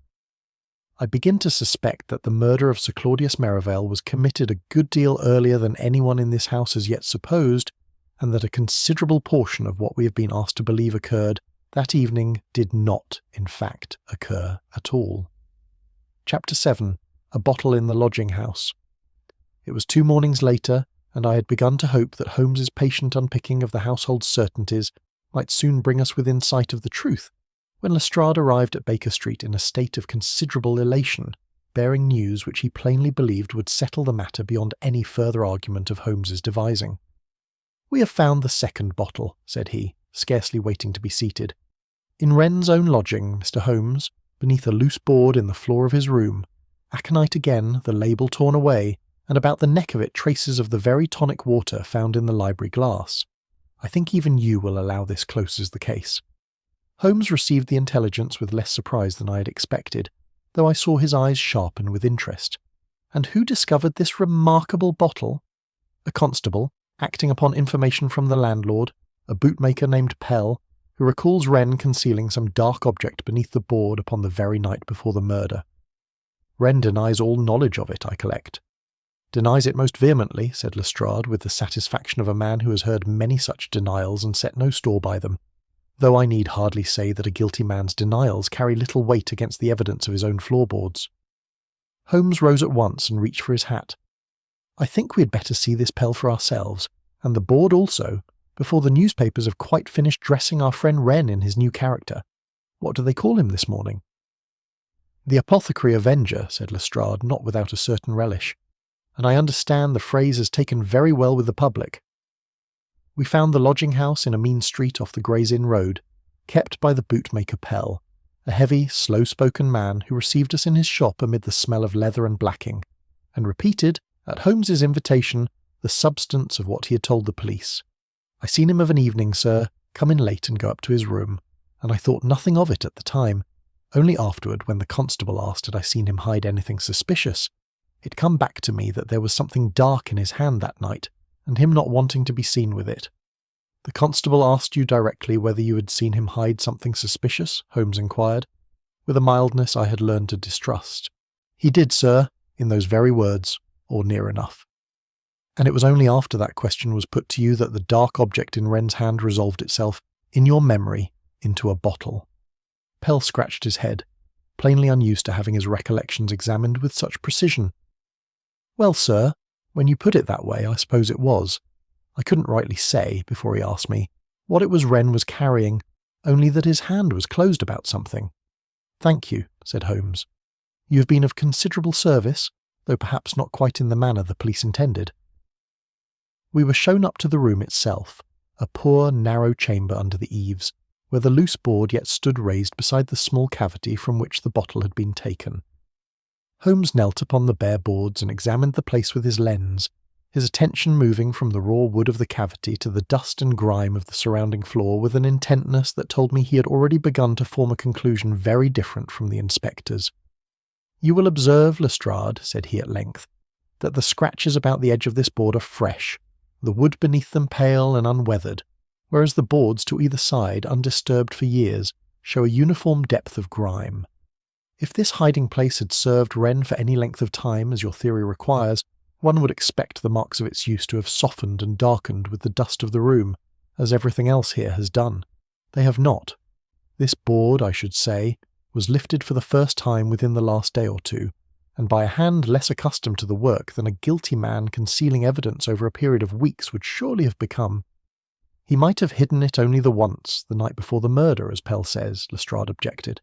I begin to suspect that the murder of Sir Claudius Merivale was committed a good deal earlier than anyone in this house has yet supposed, and that a considerable portion of what we have been asked to believe occurred that evening did not, in fact, occur at all. Chapter 7. A Bottle in the Lodging-House. It was 2 mornings later, and I had begun to hope that Holmes's patient unpicking of the household certainties might soon bring us within sight of the truth, when Lestrade arrived at Baker Street in a state of considerable elation, bearing news which he plainly believed would settle the matter beyond any further argument of Holmes's devising. "We have found the second bottle," said he, scarcely waiting to be seated. "In Wren's own lodging, Mr. Holmes, beneath a loose board in the floor of his room, aconite again, the label torn away, and about the neck of it traces of the very tonic water found in the library glass. I think even you will allow this closes the case." Holmes received the intelligence with less surprise than I had expected, though I saw his eyes sharpen with interest. "And who discovered this remarkable bottle?" "A constable, acting upon information from the landlord, a bootmaker named Pell, who recalls Wren concealing some dark object beneath the board upon the very night before the murder. Wren denies all knowledge of it, I collect." Denies it most vehemently, said Lestrade, with the satisfaction of a man who has heard many such denials and set no store by them, though I need hardly say that a guilty man's denials carry little weight against the evidence of his own floorboards. Holmes rose at once and reached for his hat. I think we had better see this Pell for ourselves, and the board also, before the newspapers have quite finished dressing our friend Wren in his new character. What do they call him this morning? The Apothecary Avenger, said Lestrade, not without a certain relish, and I understand the phrase is taken very well with the public. We found the lodging-house in a mean street off the Gray's Inn Road, kept by the bootmaker Pell, a heavy, slow-spoken man who received us in his shop amid the smell of leather and blacking, and repeated, at Holmes's invitation, the substance of what he had told the police. I seen him of an evening, sir, come in late and go up to his room, and I thought nothing of it at the time. Only afterward, when the constable asked had I seen him hide anything suspicious, it come back to me that there was something dark in his hand that night, and him not wanting to be seen with it. The constable asked you directly whether you had seen him hide something suspicious, Holmes inquired, with a mildness I had learned to distrust. He did, sir, in those very words, or near enough. And it was only after that question was put to you that the dark object in Wren's hand resolved itself, in your memory, into a bottle. Pell scratched his head, plainly unused to having his recollections examined with such precision. Well, sir, when you put it that way, I suppose it was. I couldn't rightly say, before he asked me, what it was Wren was carrying, only that his hand was closed about something. Thank you, said Holmes. You have been of considerable service, though perhaps not quite in the manner the police intended. We were shown up to the room itself, a poor, narrow chamber under the eaves, where the loose board yet stood raised beside the small cavity from which the bottle had been taken. Holmes knelt upon the bare boards and examined the place with his lens, his attention moving from the raw wood of the cavity to the dust and grime of the surrounding floor with an intentness that told me he had already begun to form a conclusion very different from the inspector's. You will observe, Lestrade, said he at length, that the scratches about the edge of this board are fresh, the wood beneath them pale and unweathered, whereas the boards to either side, undisturbed for years, show a uniform depth of grime. If this hiding-place had served Wren for any length of time, as your theory requires, one would expect the marks of its use to have softened and darkened with the dust of the room, as everything else here has done. They have not. This board, I should say, was lifted for the first time within the last day or two, and by a hand less accustomed to the work than a guilty man concealing evidence over a period of weeks would surely have become. He might have hidden it only the once, the night before the murder, as Pell says, Lestrade objected.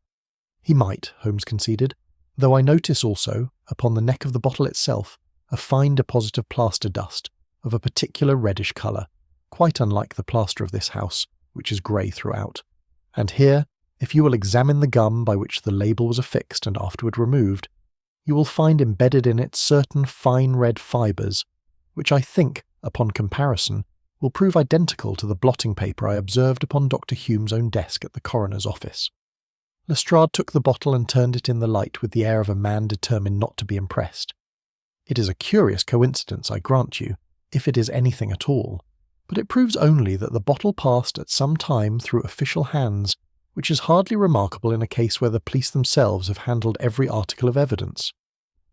He might, Holmes conceded, though I notice also, upon the neck of the bottle itself, a fine deposit of plaster dust, of a particular reddish colour, quite unlike the plaster of this house, which is grey throughout. And here, if you will examine the gum by which the label was affixed and afterward removed, you will find embedded in it certain fine red fibres, which I think, upon comparison, will prove identical to the blotting paper I observed upon Dr. Hume's own desk at the coroner's office. Lestrade took the bottle and turned it in the light with the air of a man determined not to be impressed. It is a curious coincidence, I grant you, if it is anything at all, but it proves only that the bottle passed at some time through official hands, which is hardly remarkable in a case where the police themselves have handled every article of evidence.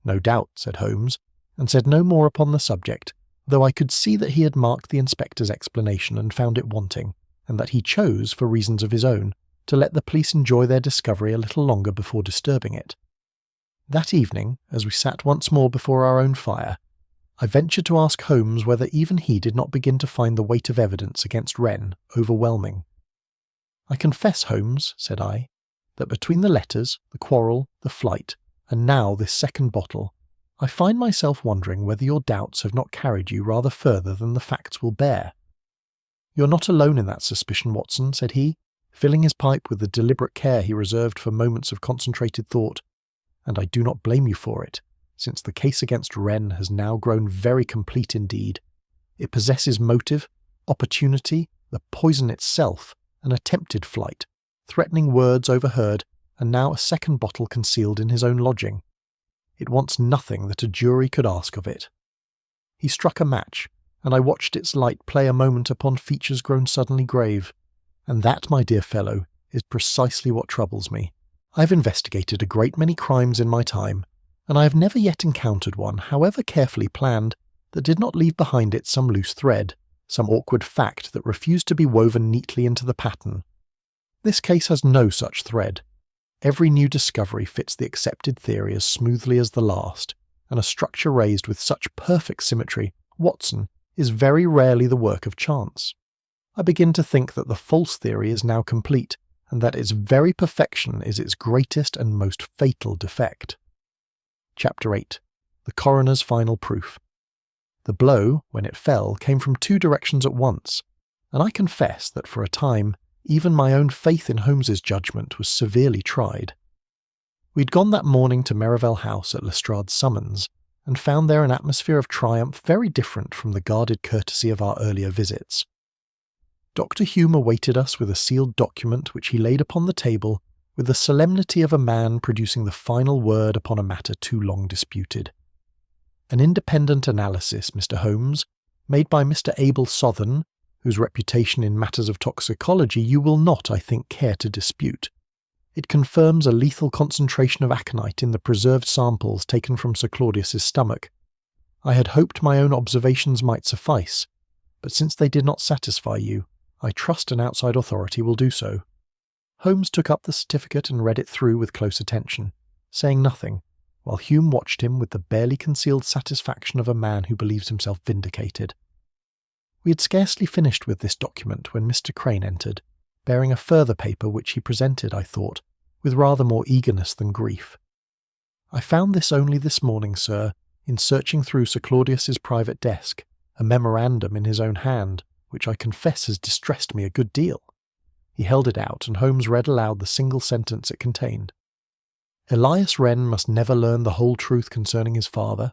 No doubt, said Holmes, and said no more upon the subject, though I could see that he had marked the inspector's explanation and found it wanting, and that he chose, for reasons of his own, to let the police enjoy their discovery a little longer before disturbing it. That evening, as we sat once more before our own fire, I ventured to ask Holmes whether even he did not begin to find the weight of evidence against Wren overwhelming. I confess, Holmes, said I, that between the letters, the quarrel, the flight, and now this second bottle, I find myself wondering whether your doubts have not carried you rather further than the facts will bear. You're not alone in that suspicion, Watson, said he, filling his pipe with the deliberate care he reserved for moments of concentrated thought, and I do not blame you for it, since the case against Wren has now grown very complete indeed. It possesses motive, opportunity, the poison itself, an attempted flight, threatening words overheard, and now a second bottle concealed in his own lodging. It wants nothing that a jury could ask of it. He struck a match, and I watched its light play a moment upon features grown suddenly grave. And that, my dear fellow, is precisely what troubles me. I have investigated a great many crimes in my time, and I have never yet encountered one, however carefully planned, that did not leave behind it some loose thread, some awkward fact that refused to be woven neatly into the pattern. This case has no such thread. Every new discovery fits the accepted theory as smoothly as the last, and a structure raised with such perfect symmetry, Watson, is very rarely the work of chance. I begin to think that the false theory is now complete, and that its very perfection is its greatest and most fatal defect. Chapter 8. The Coroner's Final Proof. The blow, when it fell, came from two directions at once, and I confess that for a time even my own faith in Holmes's judgment was severely tried. We'd gone that morning to Merivale House at Lestrade's summons, and found there an atmosphere of triumph very different from the guarded courtesy of our earlier visits. Dr. Hume awaited us with a sealed document which he laid upon the table with the solemnity of a man producing the final word upon a matter too long disputed. An independent analysis, Mr. Holmes, made by Mr. Abel Southern, whose reputation in matters of toxicology you will not, I think, care to dispute. It confirms a lethal concentration of aconite in the preserved samples taken from Sir Claudius's stomach. I had hoped my own observations might suffice, but since they did not satisfy you, I trust an outside authority will do so. Holmes took up the certificate and read it through with close attention, saying nothing, while Hume watched him with the barely concealed satisfaction of a man who believes himself vindicated. We had scarcely finished with this document when Mr. Crane entered, bearing a further paper which he presented, I thought, with rather more eagerness than grief. I found this only this morning, sir, in searching through Sir Claudius's private desk, a memorandum in his own hand, which I confess has distressed me a good deal. He held it out, and Holmes read aloud the single sentence it contained. Elias Wren must never learn the whole truth concerning his father.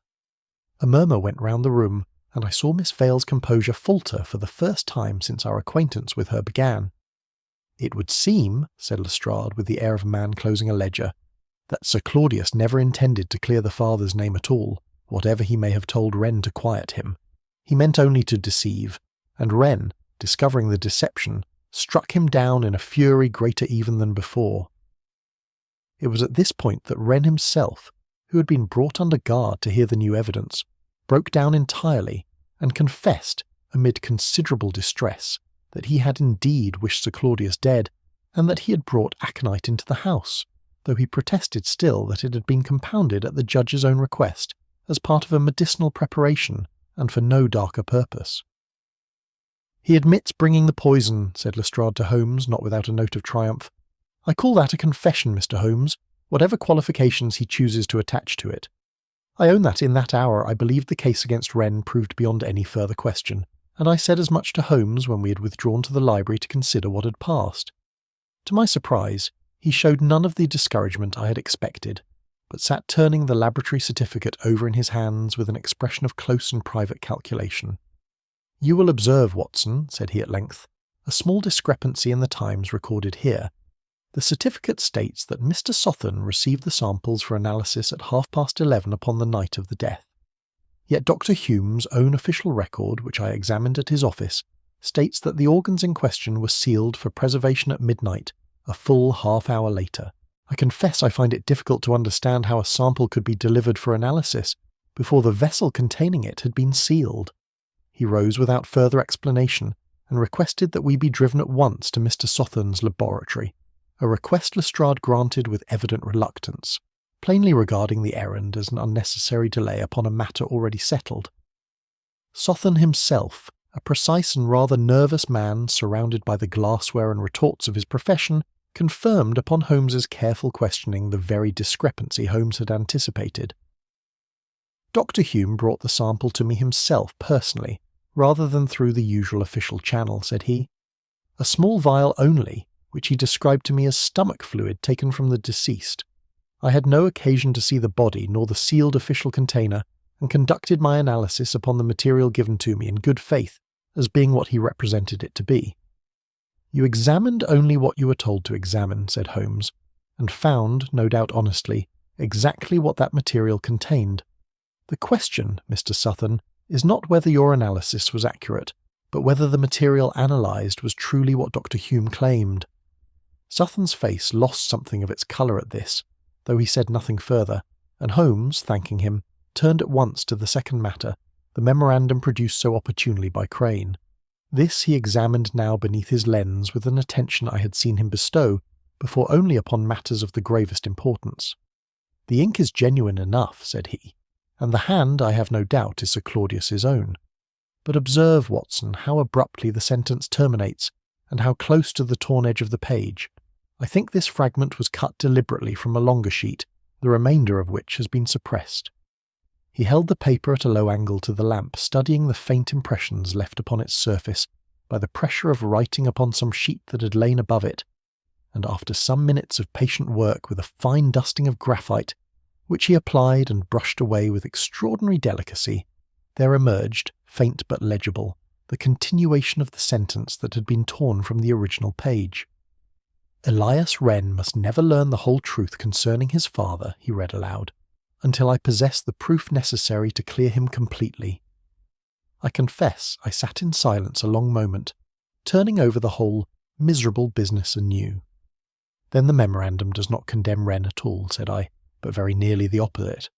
A murmur went round the room, and I saw Miss Vale's composure falter for the first time since our acquaintance with her began. It would seem, said Lestrade with the air of a man closing a ledger, that Sir Claudius never intended to clear the father's name at all, whatever he may have told Wren to quiet him. He meant only to deceive, and Wren, discovering the deception, struck him down in a fury greater even than before. It was at this point that Wren himself, who had been brought under guard to hear the new evidence, broke down entirely and confessed, amid considerable distress, that he had indeed wished Sir Claudius dead, and that he had brought aconite into the house, though he protested still that it had been compounded at the judge's own request, as part of a medicinal preparation, and for no darker purpose. He admits bringing the poison, said Lestrade to Holmes, not without a note of triumph. I call that a confession, Mr. Holmes, whatever qualifications he chooses to attach to it. I own that in that hour I believed the case against Wren proved beyond any further question, and I said as much to Holmes when we had withdrawn to the library to consider what had passed. To my surprise, he showed none of the discouragement I had expected, but sat turning the laboratory certificate over in his hands with an expression of close and private calculation. You will observe, Watson, said he at length, a small discrepancy in the times recorded here. The certificate states that Mr. Southern received the samples for analysis at 11:30 upon the night of the death. Yet Dr. Hume's own official record, which I examined at his office, states that the organs in question were sealed for preservation at midnight, a full half-hour later. I confess I find it difficult to understand how a sample could be delivered for analysis before the vessel containing it had been sealed. He rose without further explanation and requested that we be driven at once to Mr. Southern's laboratory, a request Lestrade granted with evident reluctance, plainly regarding the errand as an unnecessary delay upon a matter already settled. Southern himself, a precise and rather nervous man surrounded by the glassware and retorts of his profession, confirmed upon Holmes's careful questioning the very discrepancy Holmes had anticipated. Dr. Hume brought the sample to me himself personally, rather than through the usual official channel, said he. A small vial only, which he described to me as stomach fluid taken from the deceased. I had no occasion to see the body nor the sealed official container, and conducted my analysis upon the material given to me in good faith, as being what he represented it to be. You examined only what you were told to examine, said Holmes, and found, no doubt honestly, exactly what that material contained. The question, Mr. Southern, is not whether your analysis was accurate, but whether the material analysed was truly what Dr. Hume claimed. Southern's face lost something of its colour at this, though he said nothing further, and Holmes, thanking him, turned at once to the second matter, the memorandum produced so opportunely by Crane. This he examined now beneath his lens with an attention I had seen him bestow before only upon matters of the gravest importance. "The ink is genuine enough," said he, "and the hand, I have no doubt, is Sir Claudius's own. But observe, Watson, how abruptly the sentence terminates, and how close to the torn edge of the page. I think this fragment was cut deliberately from a longer sheet, the remainder of which has been suppressed." He held the paper at a low angle to the lamp, studying the faint impressions left upon its surface by the pressure of writing upon some sheet that had lain above it, and after some minutes of patient work with a fine dusting of graphite, which he applied and brushed away with extraordinary delicacy, there emerged, faint but legible, the continuation of the sentence that had been torn from the original page. "Elias Wren must never learn the whole truth concerning his father," he read aloud, "until I possess the proof necessary to clear him completely." I confess I sat in silence a long moment, turning over the whole miserable business anew. "Then the memorandum does not condemn Wren at all," said I, "but very nearly the opposite."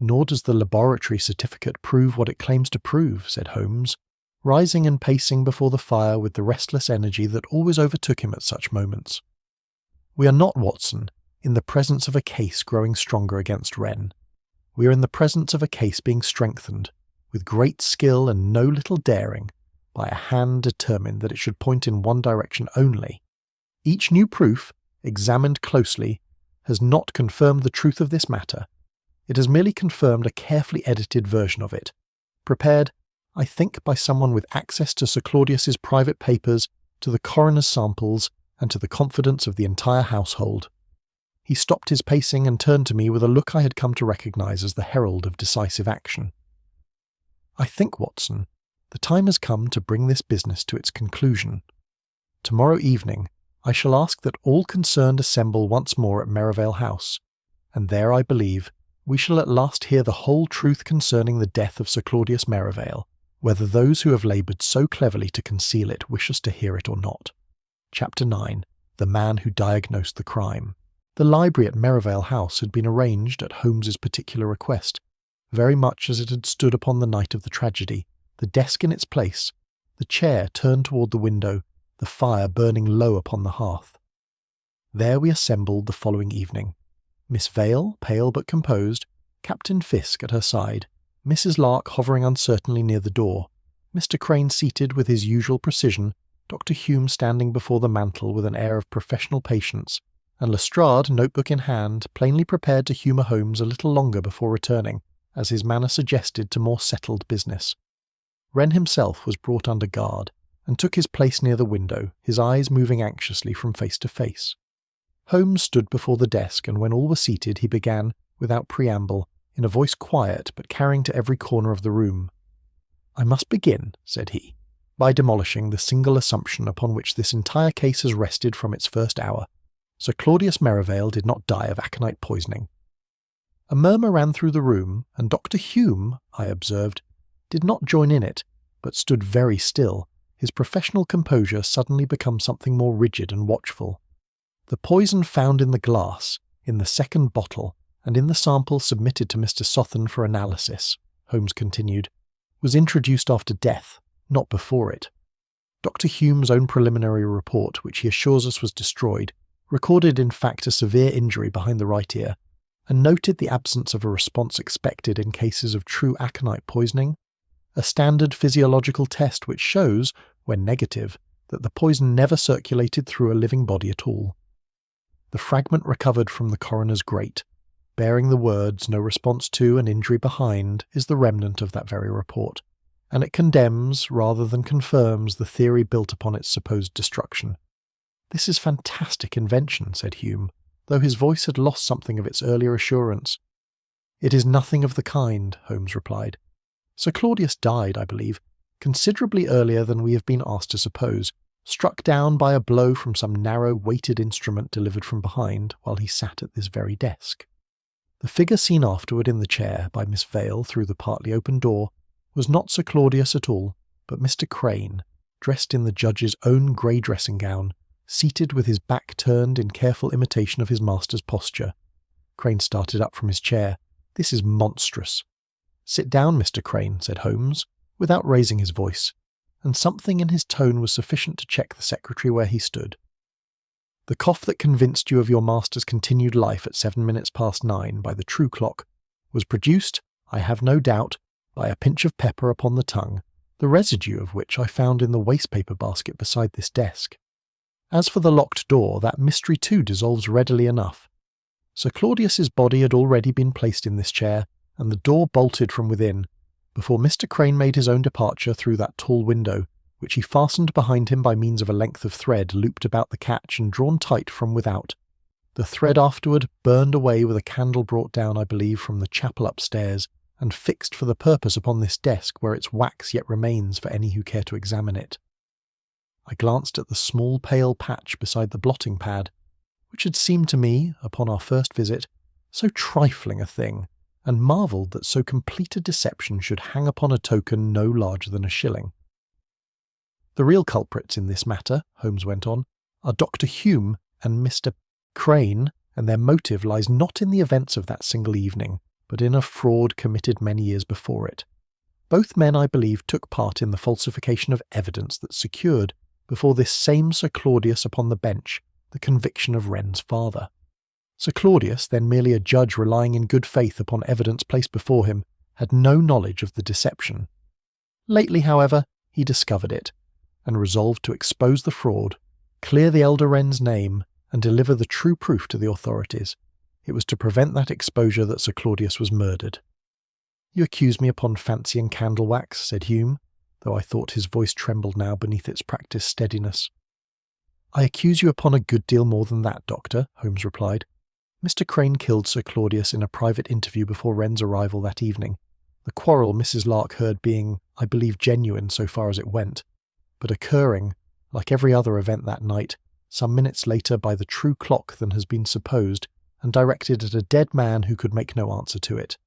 "Nor does the laboratory certificate prove what it claims to prove," said Holmes, rising and pacing before the fire with the restless energy that always overtook him at such moments. "We are not, Watson, in the presence of a case growing stronger against Wren. We are in the presence of a case being strengthened, with great skill and no little daring, by a hand determined that it should point in one direction only. Each new proof, examined closely, has not confirmed the truth of this matter. It has merely confirmed a carefully edited version of it, prepared, I think, by someone with access to Sir Claudius's private papers, to the coroner's samples, and to the confidence of the entire household." He stopped his pacing and turned to me with a look I had come to recognise as the herald of decisive action. "I think, Watson, the time has come to bring this business to its conclusion. Tomorrow evening I shall ask that all concerned assemble once more at Merivale House, and there, I believe, we shall at last hear the whole truth concerning the death of Sir Claudius Merivale, whether those who have laboured so cleverly to conceal it wish us to hear it or not." Chapter 9. The Man Who Diagnosed the Crime. The library at Merivale House had been arranged at Holmes's particular request, very much as it had stood upon the night of the tragedy, the desk in its place, the chair turned toward the window, the fire burning low upon the hearth. There we assembled the following evening. Miss Vale, pale but composed, Captain Fisk at her side, Mrs. Lark hovering uncertainly near the door, Mr. Crane seated with his usual precision, Dr. Hume standing before the mantel with an air of professional patience, and Lestrade, notebook in hand, plainly prepared to humour Holmes a little longer before returning, as his manner suggested, to more settled business. Wren himself was brought under guard, and took his place near the window, his eyes moving anxiously from face to face. Holmes stood before the desk, and when all were seated he began, without preamble, in a voice quiet but carrying to every corner of the room. "I must begin," said he, "by demolishing the single assumption upon which this entire case has rested from its first hour. Sir Claudius Merivale did not die of aconite poisoning." A murmur ran through the room, and Dr. Hume, I observed, did not join in it, but stood very still, his professional composure suddenly become something more rigid and watchful. "The poison found in the glass, in the second bottle, and in the sample submitted to Mr. Sothern for analysis," Holmes continued, "was introduced after death, not before it. Dr. Hume's own preliminary report, which he assures us was destroyed, recorded in fact a severe injury behind the right ear, and noted the absence of a response expected in cases of true aconite poisoning, a standard physiological test which shows, when negative, that the poison never circulated through a living body at all. The fragment recovered from the coroner's grate, bearing the words "no response to and injury behind," is the remnant of that very report, and it condemns rather than confirms the theory built upon its supposed destruction. "This is fantastic invention," said Hume, though his voice had lost something of its earlier assurance. "It is nothing of the kind," Holmes replied. "Sir Claudius died, I believe, considerably earlier than we have been asked to suppose, struck down by a blow from some narrow weighted instrument delivered from behind while he sat at this very desk. The figure seen afterward in the chair by Miss Vale through the partly open door was not Sir Claudius at all, but Mr. Crane, dressed in the judge's own grey dressing-gown, seated with his back turned in careful imitation of his master's posture, Crane started up from his chair. "This is monstrous." "Sit down, Mr. Crane," said Holmes, without raising his voice, and something in his tone was sufficient to check the secretary where he stood. "The cough that convinced you of your master's continued life at 7 minutes past 9 by the true clock was produced, I have no doubt, by a pinch of pepper upon the tongue, the residue of which I found in the wastepaper basket beside this desk. As for the locked door, that mystery too dissolves readily enough. Sir Claudius's body had already been placed in this chair, and the door bolted from within, before Mr. Crane made his own departure through that tall window, which he fastened behind him by means of a length of thread looped about the catch and drawn tight from without. The thread afterward burned away with a candle brought down, I believe, from the chapel upstairs, and fixed for the purpose upon this desk where its wax yet remains for any who care to examine it. I glanced at the small pale patch beside the blotting pad, which had seemed to me, upon our first visit, so trifling a thing, and marvelled that so complete a deception should hang upon a token no larger than a shilling. "The real culprits in this matter," Holmes went on, "are Dr. Hume and Mr. Crane, and their motive lies not in the events of that single evening, but in a fraud committed many years before it. Both men, I believe, took part in the falsification of evidence that secured, before this same Sir Claudius upon the bench, the conviction of Wren's father. Sir Claudius, then merely a judge relying in good faith upon evidence placed before him, had no knowledge of the deception. Lately, however, he discovered it, and resolved to expose the fraud, clear the elder Wren's name, and deliver the true proof to the authorities. It was to prevent that exposure that Sir Claudius was murdered." "You accuse me upon fancy and candle wax," said Hume, though I thought his voice trembled now beneath its practised steadiness. "I accuse you upon a good deal more than that, Doctor," Holmes replied. "Mr. Crane killed Sir Claudius in a private interview before Wren's arrival that evening, the quarrel Mrs. Lark heard being, I believe, genuine so far as it went, but occurring, like every other event that night, some minutes later by the true clock than has been supposed, and directed at a dead man who could make no answer to it.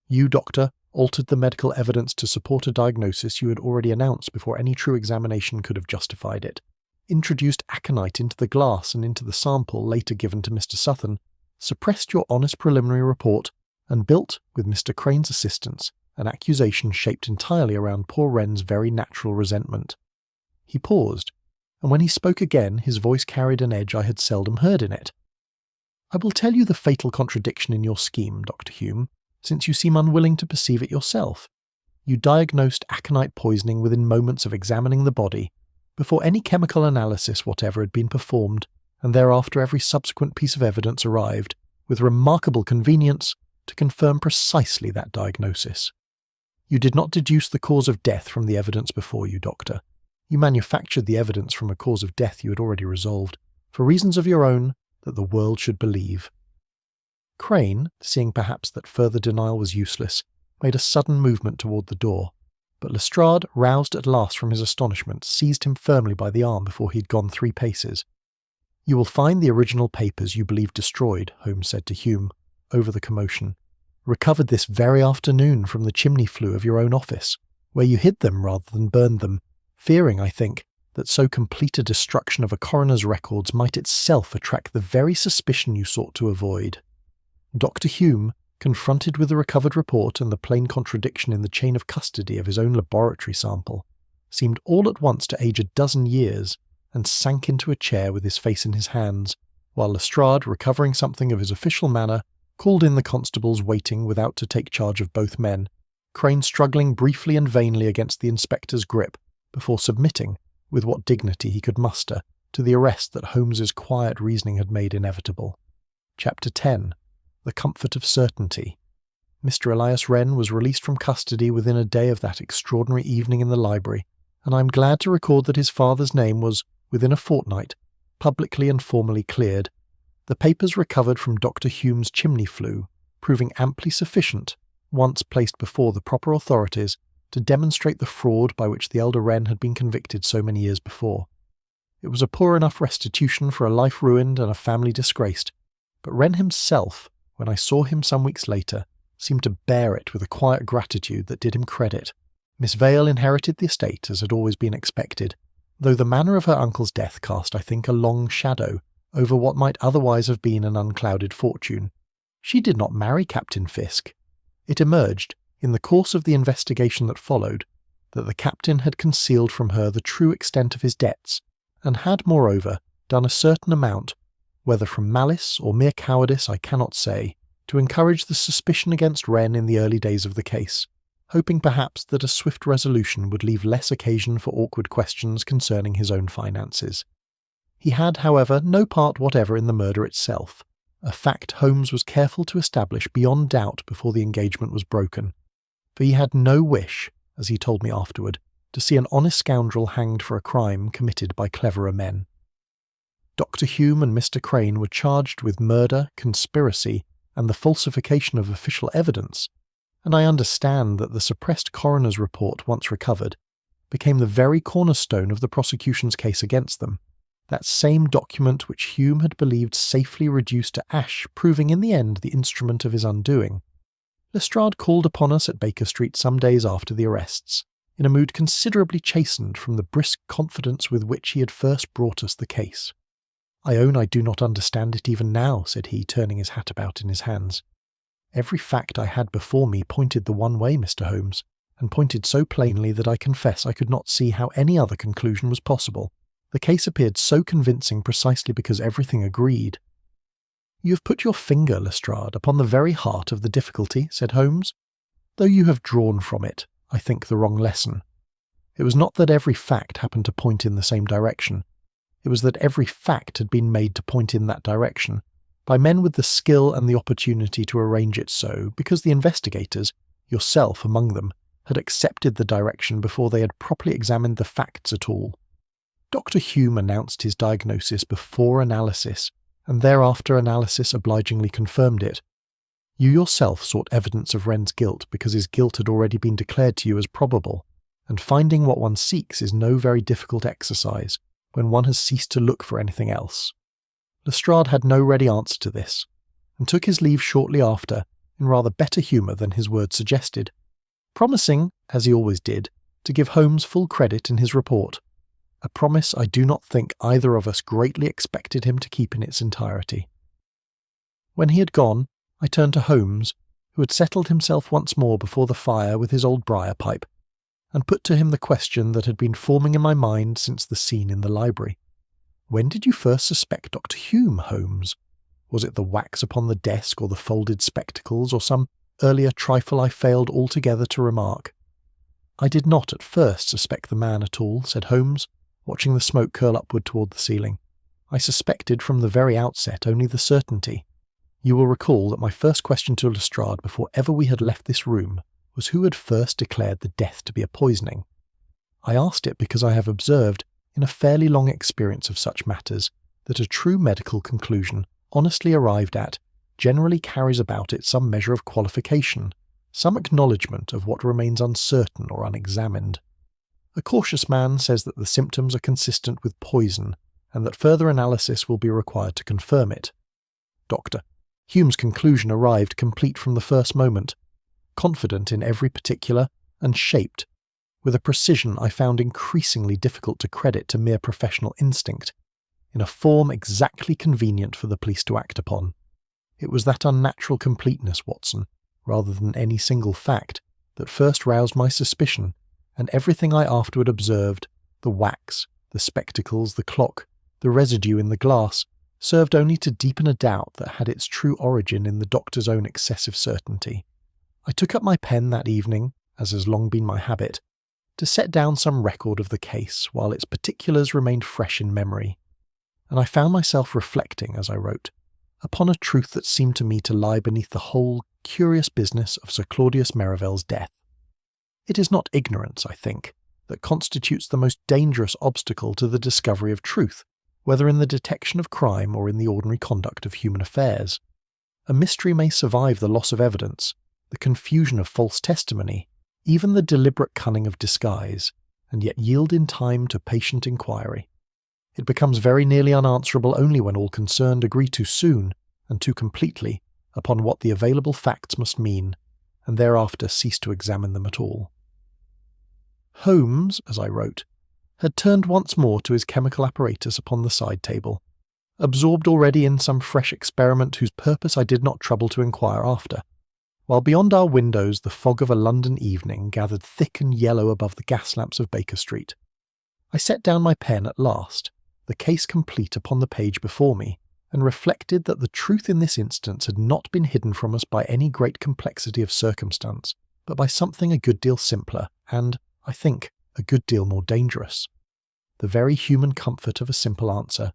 You, Doctor, altered the medical evidence to support a diagnosis you had already announced before any true examination could have justified it, introduced aconite into the glass and into the sample later given to Mr. Sutton, suppressed your honest preliminary report, and built, with Mr. Crane's assistance, an accusation shaped entirely around poor Wren's very natural resentment." He paused, and when he spoke again his voice carried an edge I had seldom heard in it. "I will tell you the fatal contradiction in your scheme, Dr. Hume, since you seem unwilling to perceive it yourself. You diagnosed aconite poisoning within moments of examining the body, before any chemical analysis whatever had been performed, and thereafter every subsequent piece of evidence arrived, with remarkable convenience, to confirm precisely that diagnosis. You did not deduce the cause of death from the evidence before you, Doctor. You manufactured the evidence from a cause of death you had already resolved, for reasons of your own, that the world should believe." Crane, seeing perhaps that further denial was useless, made a sudden movement toward the door, but Lestrade, roused at last from his astonishment, seized him firmly by the arm before he had gone 3 paces. "You will find the original papers you believe destroyed," Holmes said to Hume, over the commotion, "recovered this very afternoon from the chimney flue of your own office, where you hid them rather than burned them, fearing, I think, that so complete a destruction of a coroner's records might itself attract the very suspicion you sought to avoid." Dr. Hume, confronted with the recovered report and the plain contradiction in the chain of custody of his own laboratory sample, seemed all at once to age a dozen years, and sank into a chair with his face in his hands, while Lestrade, recovering something of his official manner, called in the constables waiting without to take charge of both men, Crane struggling briefly and vainly against the inspector's grip, before submitting, with what dignity he could muster, to the arrest that Holmes's quiet reasoning had made inevitable. Chapter 10. The Comfort of Certainty. Mr. Elias Wren was released from custody within a day of that extraordinary evening in the library, and I am glad to record that his father's name was, within a fortnight, publicly and formally cleared, the papers recovered from Dr. Hume's chimney flue proving amply sufficient, once placed before the proper authorities, to demonstrate the fraud by which the elder Wren had been convicted so many years before. It was a poor enough restitution for a life ruined and a family disgraced, but Wren himself, when I saw him some weeks later, seemed to bear it with a quiet gratitude that did him credit. Miss Vale inherited the estate as had always been expected, though the manner of her uncle's death cast, I think, a long shadow over what might otherwise have been an unclouded fortune. She did not marry Captain Fisk. It emerged, in the course of the investigation that followed, that the captain had concealed from her the true extent of his debts, and had, moreover, done a certain amount, whether from malice or mere cowardice I cannot say, to encourage the suspicion against Wren in the early days of the case, hoping perhaps that a swift resolution would leave less occasion for awkward questions concerning his own finances. He had, however, no part whatever in the murder itself, a fact Holmes was careful to establish beyond doubt before the engagement was broken, for he had no wish, as he told me afterward, to see an honest scoundrel hanged for a crime committed by cleverer men. Dr. Hume and Mr. Crane were charged with murder, conspiracy, and the falsification of official evidence, and I understand that the suppressed coroner's report, once recovered, became the very cornerstone of the prosecution's case against them, that same document which Hume had believed safely reduced to ash proving in the end the instrument of his undoing. Lestrade called upon us at Baker Street some days after the arrests, in a mood considerably chastened from the brisk confidence with which he had first brought us the case. "I own I do not understand it even now," said he, turning his hat about in his hands. "Every fact I had before me pointed the one way, Mr. Holmes, and pointed so plainly that I confess I could not see how any other conclusion was possible. The case appeared so convincing precisely because everything agreed." "You have put your finger, Lestrade, upon the very heart of the difficulty," said Holmes, "though you have drawn from it, I think, the wrong lesson. It was not that every fact happened to point in the same direction. It was that every fact had been made to point in that direction, by men with the skill and the opportunity to arrange it so, because the investigators, yourself among them, had accepted the direction before they had properly examined the facts at all. Dr. Hume announced his diagnosis before analysis, and thereafter analysis obligingly confirmed it. You yourself sought evidence of Wren's guilt because his guilt had already been declared to you as probable, and finding what one seeks is no very difficult exercise when one has ceased to look for anything else." Lestrade had no ready answer to this, and took his leave shortly after, in rather better humour than his words suggested, promising, as he always did, to give Holmes full credit in his report, a promise I do not think either of us greatly expected him to keep in its entirety. When he had gone, I turned to Holmes, who had settled himself once more before the fire with his old briar pipe, and put to him the question that had been forming in my mind since the scene in the library. "When did you first suspect Dr. Hume, Holmes? Was it the wax upon the desk or the folded spectacles or some earlier trifle I failed altogether to remark?" "I did not at first suspect the man at all," said Holmes, watching the smoke curl upward toward the ceiling. "I suspected from the very outset only the certainty. You will recall that my first question to Lestrade before ever we had left this room was who had first declared the death to be a poisoning. I asked it because I have observed, in a fairly long experience of such matters, that a true medical conclusion, honestly arrived at, generally carries about it some measure of qualification, some acknowledgment of what remains uncertain or unexamined. A cautious man says that the symptoms are consistent with poison, and that further analysis will be required to confirm it. Doctor, Hume's conclusion arrived complete from the first moment, confident in every particular, and shaped, with a precision I found increasingly difficult to credit to mere professional instinct, in a form exactly convenient for the police to act upon. It was that unnatural completeness, Watson, rather than any single fact, that first roused my suspicion, and everything I afterward observed, the wax, the spectacles, the clock, the residue in the glass, served only to deepen a doubt that had its true origin in the doctor's own excessive certainty. I took up my pen that evening, as has long been my habit, to set down some record of the case while its particulars remained fresh in memory, and I found myself reflecting, as I wrote, upon a truth that seemed to me to lie beneath the whole curious business of Sir Claudius Merivale's death. It is not ignorance, I think, that constitutes the most dangerous obstacle to the discovery of truth, whether in the detection of crime or in the ordinary conduct of human affairs. A mystery may survive the loss of evidence, the confusion of false testimony, even the deliberate cunning of disguise, and yet yield in time to patient inquiry. It becomes very nearly unanswerable only when all concerned agree too soon, and too completely, upon what the available facts must mean, and thereafter cease to examine them at all. Holmes, as I wrote, had turned once more to his chemical apparatus upon the side table, absorbed already in some fresh experiment whose purpose I did not trouble to inquire after. While beyond our windows the fog of a London evening gathered thick and yellow above the gas lamps of Baker Street. I set down my pen at last, the case complete upon the page before me, and reflected that the truth in this instance had not been hidden from us by any great complexity of circumstance, but by something a good deal simpler and, I think, a good deal more dangerous. The very human comfort of a simple answer,